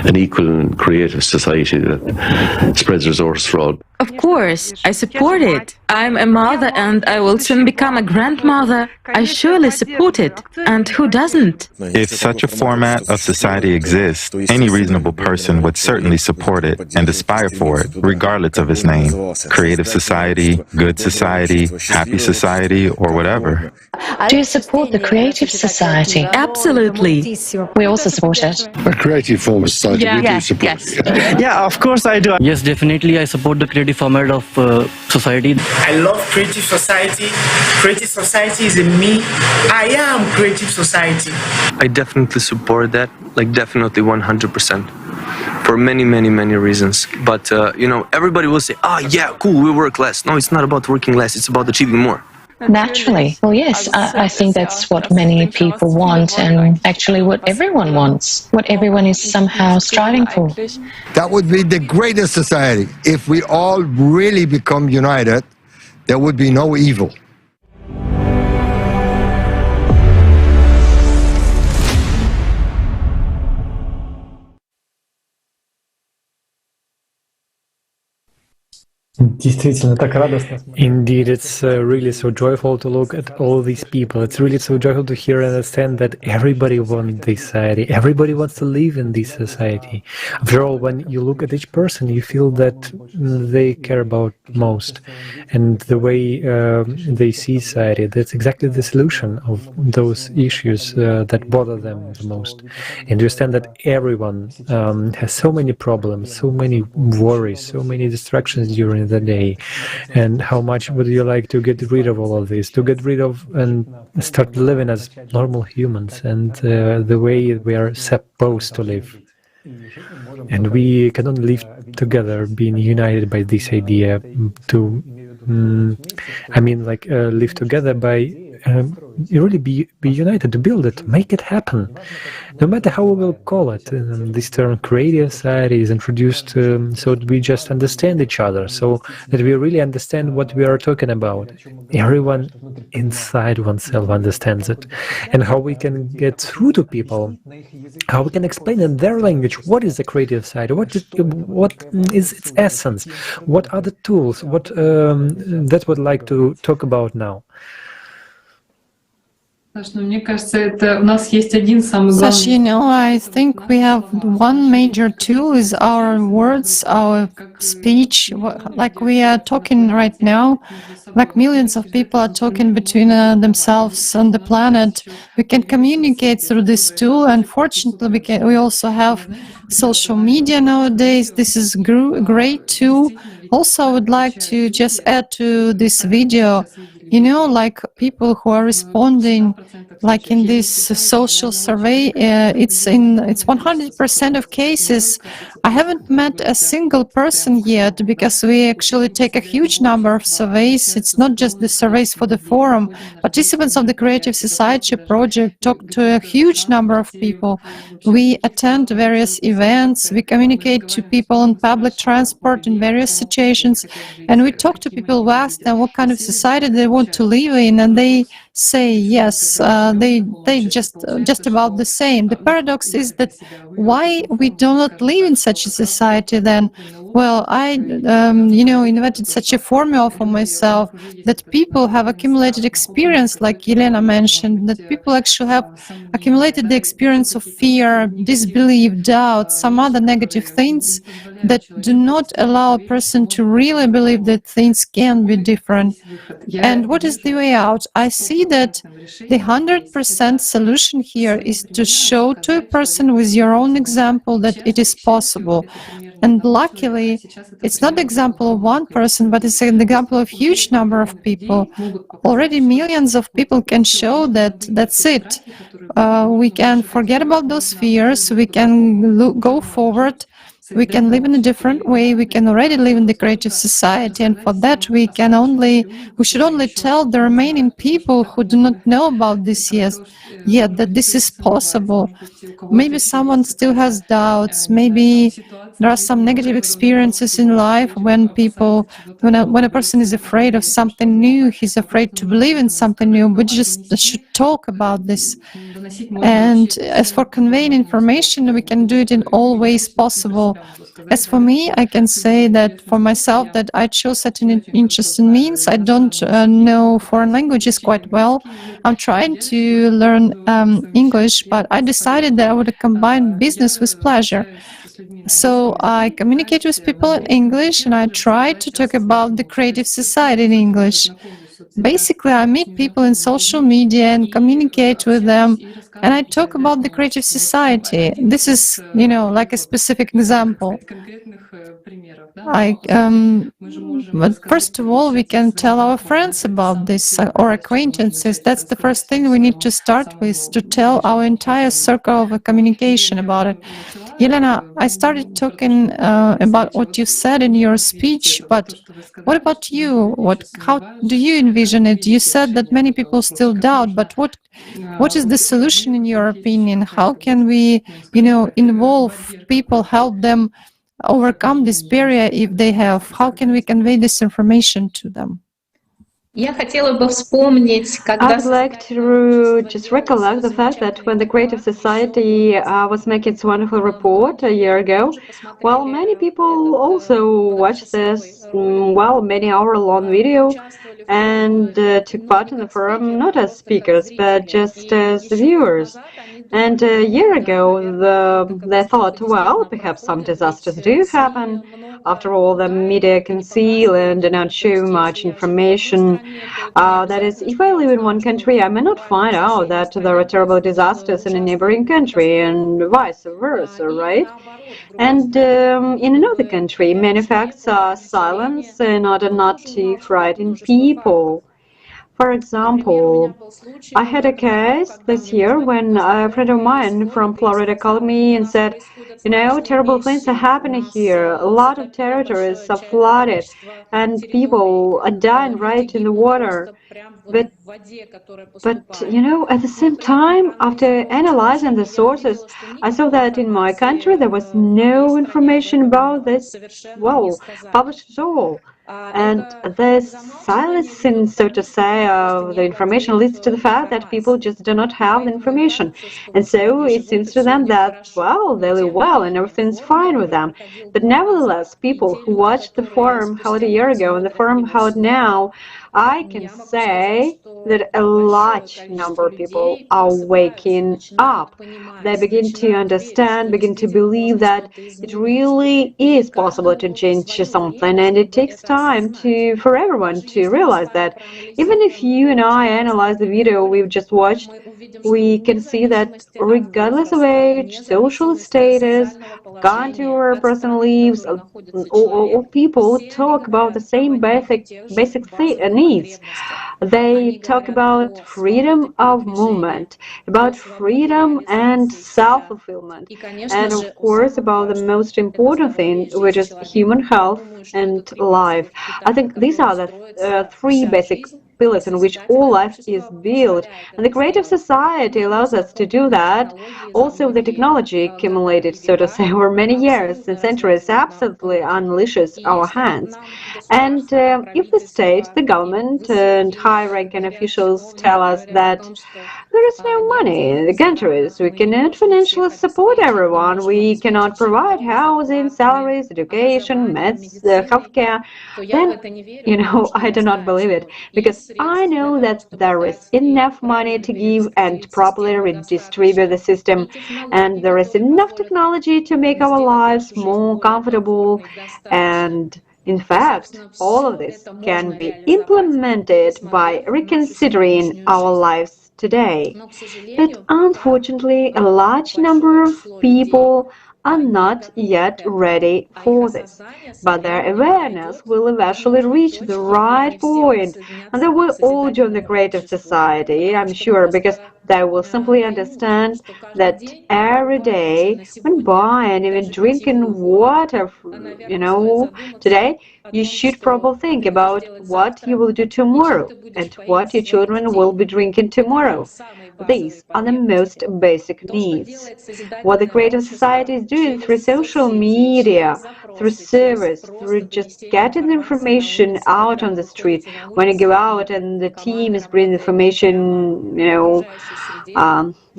an equal and creative society that spreads resource for all. Of course, I support it. I'm a mother and I will soon become a grandmother. I surely support it. And who doesn't? If such a format of society exists, any reasonable person would certainly support it and aspire for it, regardless of its name. Creative society, good society, happy society, or whatever. Do you support the creative society? Absolutely. We also support it. A creative form of society, we do support it. Yeah, of course I do. Yes, definitely I support the creative format of society. I love creative society. Creative society is in me. I am creative society. I definitely support that, like definitely 100%. For many reasons. But, everybody will say, yeah, cool, we work less. No, it's not about working less, it's about achieving more. Naturally. Well, yes, I think that's what many people want and actually what everyone wants, what everyone is somehow striving for. That would be the greatest society. If we all really become united, there would be no evil. Indeed, it's really so joyful to look at all these people. It's really so joyful to hear and understand that everybody wants this society. Everybody wants to live in this society. After all, when you look at each person, you feel that they care about most. And the way they see society, that's exactly the solution of those issues that bother them the most. And you understand that everyone has so many problems, so many worries, so many distractions during the day, and how much would you like to get rid of all of this, to get rid of and start living as normal humans and the way we are supposed to live. And we cannot live together being united by this idea to live together by really be united, to build it, make it happen. No matter how we will call it, this term creative society is introduced so that we just understand each other, so that we really understand what we are talking about. Everyone inside oneself understands it, and how we can get through to people, how we can explain in their language what is the creative side, what is its essence, what are the tools, what that would like to talk about now. Sash, I think we have one major tool is our words, our speech. Like we are talking right now, like millions of people are talking between themselves on the planet. We can communicate through this tool. Unfortunately, we also have social media nowadays. This is a great tool. Also, I would like to just add to this video You know, like people who are responding, like in this social survey, it's 100% of cases. I haven't met a single person yet because we actually take a huge number of surveys. It's not just the surveys for the forum. Participants of the Creative Society project talk to a huge number of people. We attend various events. We communicate to people on public transport in various situations, and we talk to people. We ask them what kind of society they want to live in, and they say yes. They just about the same. The paradox is that why we do not live in such a society then? Well, I invented such a formula for myself that people have accumulated experience, like Elena mentioned, that people actually have accumulated the experience of fear, disbelief, doubt, some other negative things that do not allow a person to really believe that things can be different. And what is the way out? I see that the 100% solution here is to show to a person with your own example that it is possible. And luckily, it's not the example of one person, but it's an example of a huge number of people. Already millions of people can show that that's it. We can forget about those fears. We can go forward. We can live in a different way. We can already live in the creative society, and for that we should only tell the remaining people who do not know about this yet that this is possible. Maybe someone still has doubts. Maybe there are some negative experiences in life when a person is afraid of something new, he's afraid to believe in something new. We just should talk about this. And as for conveying information, we can do it in all ways possible. As for me, I can say that for myself that I chose certain interesting means. I don't know foreign languages quite well. I'm trying to learn English, but I decided that I would combine business with pleasure. So I communicate with people in English, and I try to talk about the creative society in English. Basically, I meet people in social media and communicate with them, and I talk about the creative society. This is, like a specific example. But first of all, we can tell our friends about this, or acquaintances. That's the first thing we need to start with, to tell our entire circle of communication about it. Yelena, I started talking about what you said in your speech, but what about you? How do you envision it? You said that many people still doubt, but what is the solution in your opinion? How can we, involve people, help them overcome this barrier if they have? How can we convey this information to them? I'd like to just recollect the fact that when the Creative Society was making its wonderful report a year ago, well, many people also watched this, many-hour-long video and took part in the forum, not as speakers, but just as viewers. And a year ago, they thought, well, perhaps some disasters do happen. After all, the media conceal and do not show much information. That is, if I live in one country, I may not find out that there are terrible disasters in a neighboring country, and vice versa, right? And in another country, many facts are silenced in order not to frighten people. For example, I had a case this year when a friend of mine from Florida called me and said, terrible things are happening here. A lot of territories are flooded and people are dying right in the water. But at the same time, after analyzing the sources, I saw that in my country there was no information about this, published at all. And the silencing, so to say, of the information leads to the fact that people just do not have the information. And so it seems to them that, they live well and everything's fine with them. But nevertheless, people who watched the forum held a year ago and the forum held now, I can say that a large number of people are waking up. They begin to understand, begin to believe that it really is possible to change something, and it takes time. time for everyone to realize that. Even if you and I analyze the video we've just watched, we can see that regardless of age, social status, country or personal lives, all people talk about the same basic needs. They talk about freedom of movement, about freedom and self-fulfillment, and of course about the most important thing, which is human health and life. I think these are the three basic pillars on which all life is built, and the creative society allows us to do that. Also, the technology accumulated, so to say, over many years and centuries absolutely unleashes our hands. And if the state, the government, and high-ranking officials tell us that there is no money in the countries, we cannot financially support everyone, we cannot provide housing, salaries, education, meds, healthcare, then, I do not believe it, because I know that there is enough money to give and properly redistribute the system, and there is enough technology to make our lives more comfortable, and in fact, all of this can be implemented by reconsidering our lives today. But unfortunately, a large number of people are not yet ready for this. But their awareness will eventually reach the right point, and they will all join the creative society, I'm sure, because they will simply understand that every day when buying, even drinking water, today, you should probably think about what you will do tomorrow and what your children will be drinking tomorrow. These are the most basic needs. What the creative society is doing through social media, through service, through just getting the information out on the street. When you go out and the team is bringing information,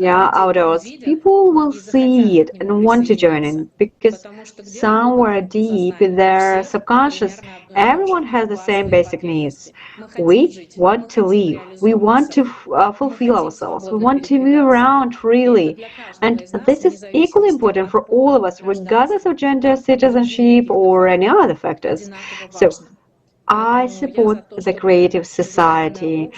outdoors, people will see it and want to join in, because somewhere deep in their subconscious, everyone has the same basic needs. We want to live. We want to fulfill ourselves. We want to move around freely. And this is equally important for all of us, regardless of gender, citizenship, or any other factors. So, I support the creative society,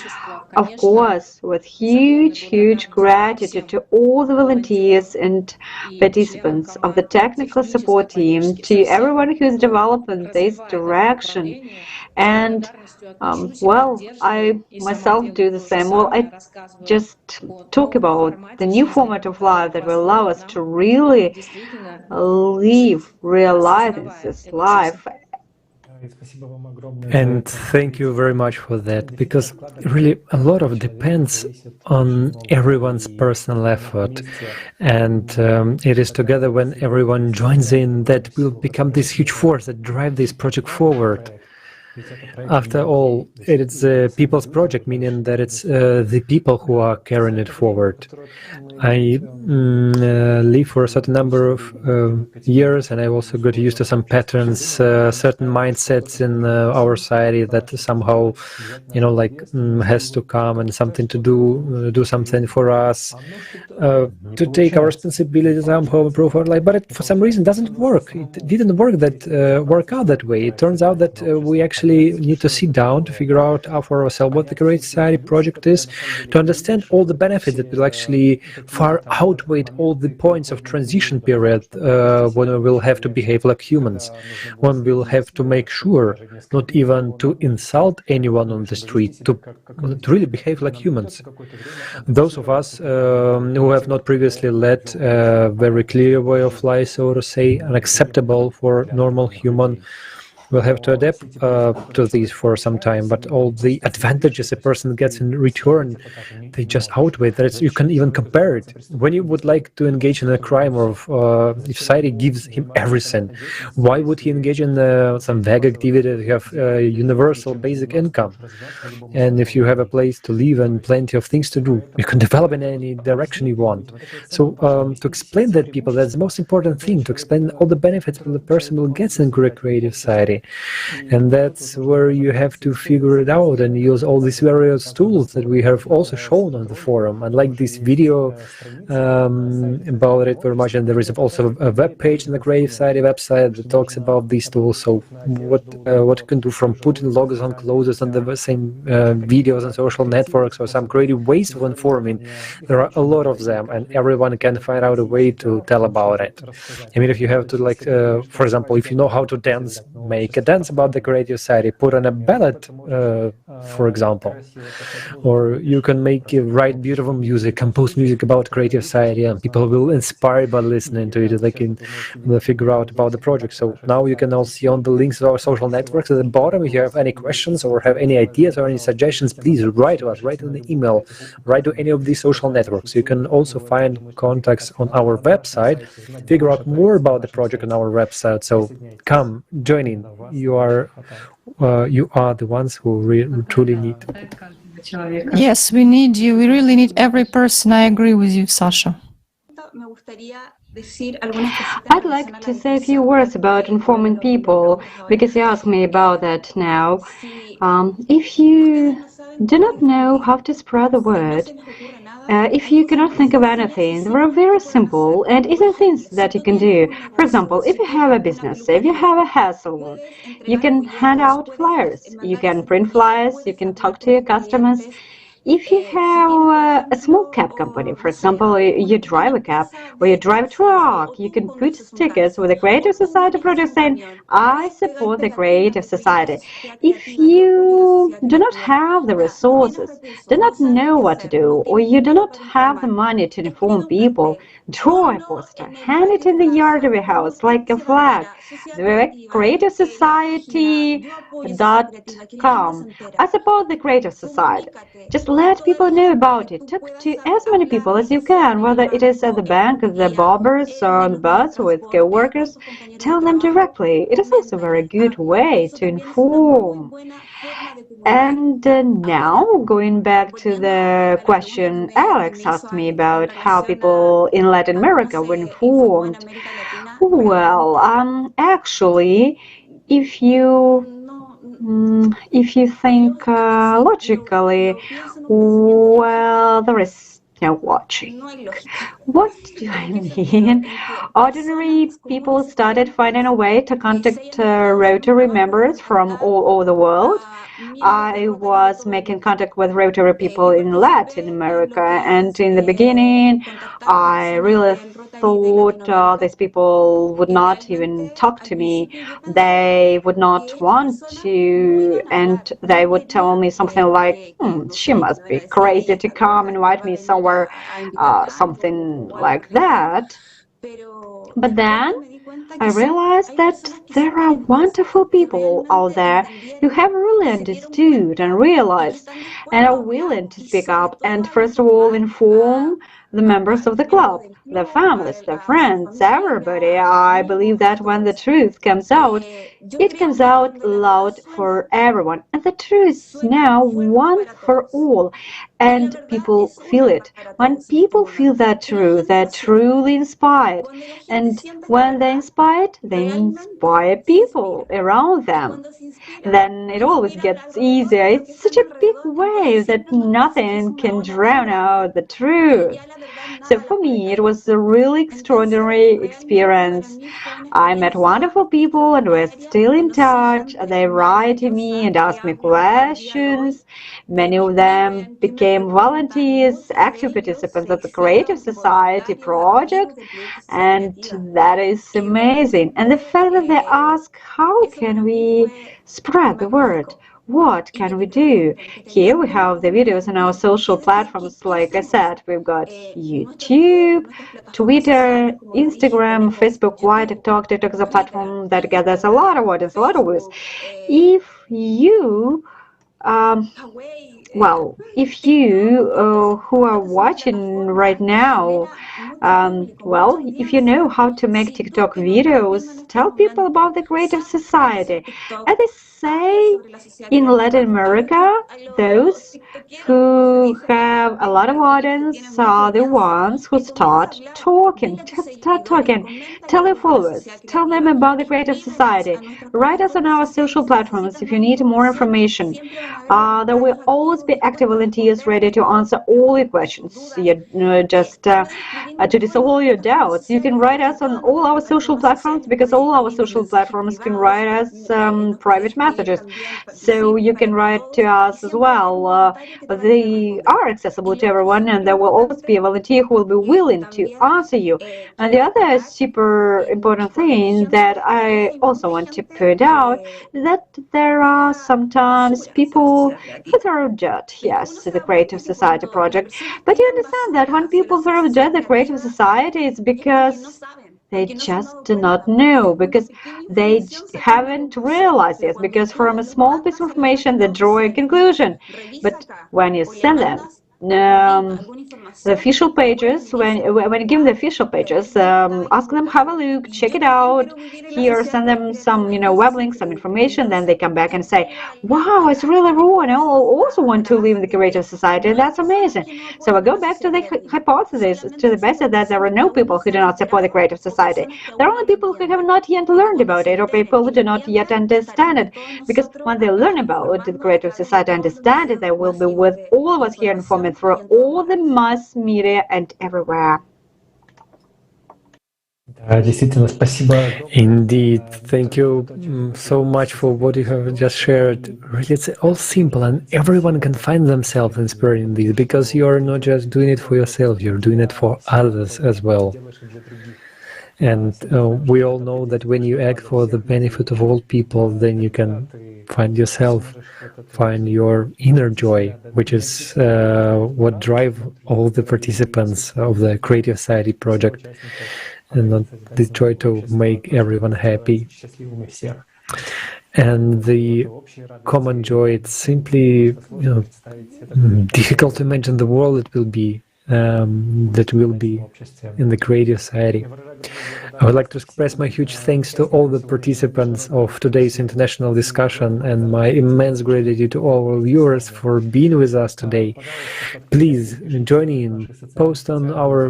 of course, with huge gratitude to all the volunteers and participants of the technical support team, to everyone who's developed in this direction. And, I myself do the same. Well, I just talk about the new format of life that will allow us to really live real life in this life. And thank you very much for that, because really a lot of depends on everyone's personal effort, and it is together when everyone joins in that will become this huge force that drive this project forward. After all, it's the people's project, meaning that it's the people who are carrying it forward. I live for a certain number of years, and I also got used to some patterns, certain mindsets in our society that somehow, has to come and something to do something for us, to take our responsibilities, somehow improve our life. But it, for some reason, doesn't work. It didn't work out that way. It turns out that we actually need to sit down to figure out for ourselves what the Creative Society project is, to understand all the benefits that will actually far outweigh all the points of transition period when we will have to behave like humans, when we'll have to make sure not even to insult anyone on the street, to really behave like humans. Those of us who have not previously led a very clear way of life, so to say, unacceptable for normal human, will have to adapt to these for some time, but all the advantages a person gets in return, they just outweigh that. You can even compare it. When you would like to engage in a crime, or if society gives him everything, why would he engage in some vague activity that have universal basic income? And if you have a place to live and plenty of things to do, you can develop in any direction you want. So to explain that people, that's the most important thing, to explain all the benefits that the person will get in creative society. And that's where you have to figure it out and use all these various tools that we have also shown on the forum. And like this video about it very much, and there is also a web page in the Creative Society website that talks about these tools. So what you can do, from putting logos on clothes on the same videos and social networks, or some creative ways of informing. There are a lot of them, and everyone can find out a way to tell about it. I mean, if you have to, like, for example, if you know how to dance, make a dance about the Creative Society, put on a ballad, for example. Or you can write beautiful music, compose music about Creative Society, and people will inspire by listening to it. They can figure out about the project. So now you can all see on the links to our social networks at the bottom. If you have any questions or have any ideas or any suggestions, please write to us, write in the email, write to any of these social networks. You can also find contacts on our website, figure out more about the project on our website. So come, join in. You are the ones who truly need. Yes, we need you. We really need every person. I agree with you, Sasha. I'd like to say a few words about informing people, because you asked me about that now. If you do not know how to spread the word, if you cannot think of anything, there are very simple and easy things that you can do. For example, if you have a business, if you have a hair salon, you can hand out flyers, you can print flyers, you can talk to your customers. If you have a small cab company, for example, you drive a cab or you drive a truck, you can put stickers with the Creative Society project saying, I support the Creative Society. If you do not have the resources, do not know what to do, or you do not have the money to inform people, draw a poster, hang it in the yard of your house like a flag. The creativesociety.com. I support the Creative Society. Just let people know about it. Talk to as many people as you can, whether it is at the bank, at the barbers, or on the bus with co-workers. Tell them directly. It is also a very good way to inform. And now, going back to the question Alex asked me about how people in Latin America were informed. Well, actually, if you think logically, well, there is no logic. What do I mean? Ordinary people started finding a way to contact Rotary members from all over the world. I was making contact with Rotary people in Latin America, and in the beginning, I really thought these people would not even talk to me. They would not want to, and they would tell me something like, she must be crazy to come invite me somewhere, something like that. But then I realized that there are wonderful people out there who have really understood and realized and are willing to speak up and, first of all, inform the members of the club, their families, their friends, everybody. I believe that when the truth comes out, it comes out loud for everyone. And the truth is now one for all, and people feel it. When people feel that truth, they're truly inspired. And when they're inspired, they inspire people around them. Then it always gets easier. It's such a big wave that nothing can drown out the truth. So for me, it was a really extraordinary experience. I met wonderful people and we're still in touch. They write to me and ask me questions. Many of them became volunteers, active participants of the Creative Society project, and that is amazing. And the fact that they ask, how can we spread the word? What can we do? Here we have the videos on our social platforms. Like I said, we've got YouTube, Twitter, Instagram, Facebook, TikTok. TikTok is a platform that gathers a lot of audience, a lot of views. If you Well, if you who are watching right now, well, if you know how to make TikTok videos, tell people about the Creative Society. As they say in Latin America, those who have a lot of audience are the ones who start talking. Just start talking. Tell your followers. Tell them about the Creative Society. Write us on our social platforms if you need more information. There will always be active volunteers ready to answer all your questions. To dissolve all your doubts, you can write us on all our social platforms, because all our social platforms can write us private messages. So you can write to us as well. They are accessible to everyone, and there will always be a volunteer who will be willing to answer you. And the other super important thing that I also want to point out is that there are sometimes people who throw dirt, yes, the Creative Society project. But you understand that when people throw dirt the Creative Society, it's because they just do not know, because they haven't realized this, because from a small piece of information they draw a conclusion. But when you send them the official pages, when you give them the official pages, ask them, have a look, check it out, here, send them some web links, some information, then they come back and say, wow, it's really raw, and I also want to live in the Creative Society. That's amazing. So I go back to the hypothesis, to the basis that there are no people who do not support the Creative Society. There are only people who have not yet learned about it, or people who do not yet understand it, because when they learn about the Creative Society, understand it, they will be with all of us here informed through all the mass media and everywhere. Indeed, thank you so much for what you have just shared. Really, it's all simple, and everyone can find themselves inspired in this, because you're not just doing it for yourself, you're doing it for others as well. And we all know that when you act for the benefit of all people, then you can find yourself, find your inner joy, which is what drive all the participants of the Creative Society project, and the joy to make everyone happy. And the common joy, it's simply difficult to imagine the world that will be in the Creative Society. I would like to express my huge thanks to all the participants of today's international discussion, and my immense gratitude to all our viewers for being with us today. Please join in, post on our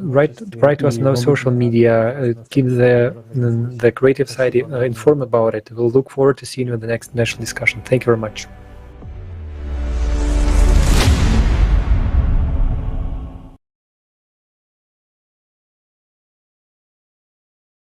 write to us on our social media, keep the Creative Society informed about it. We'll look forward to seeing you in the next national discussion. Thank you very much.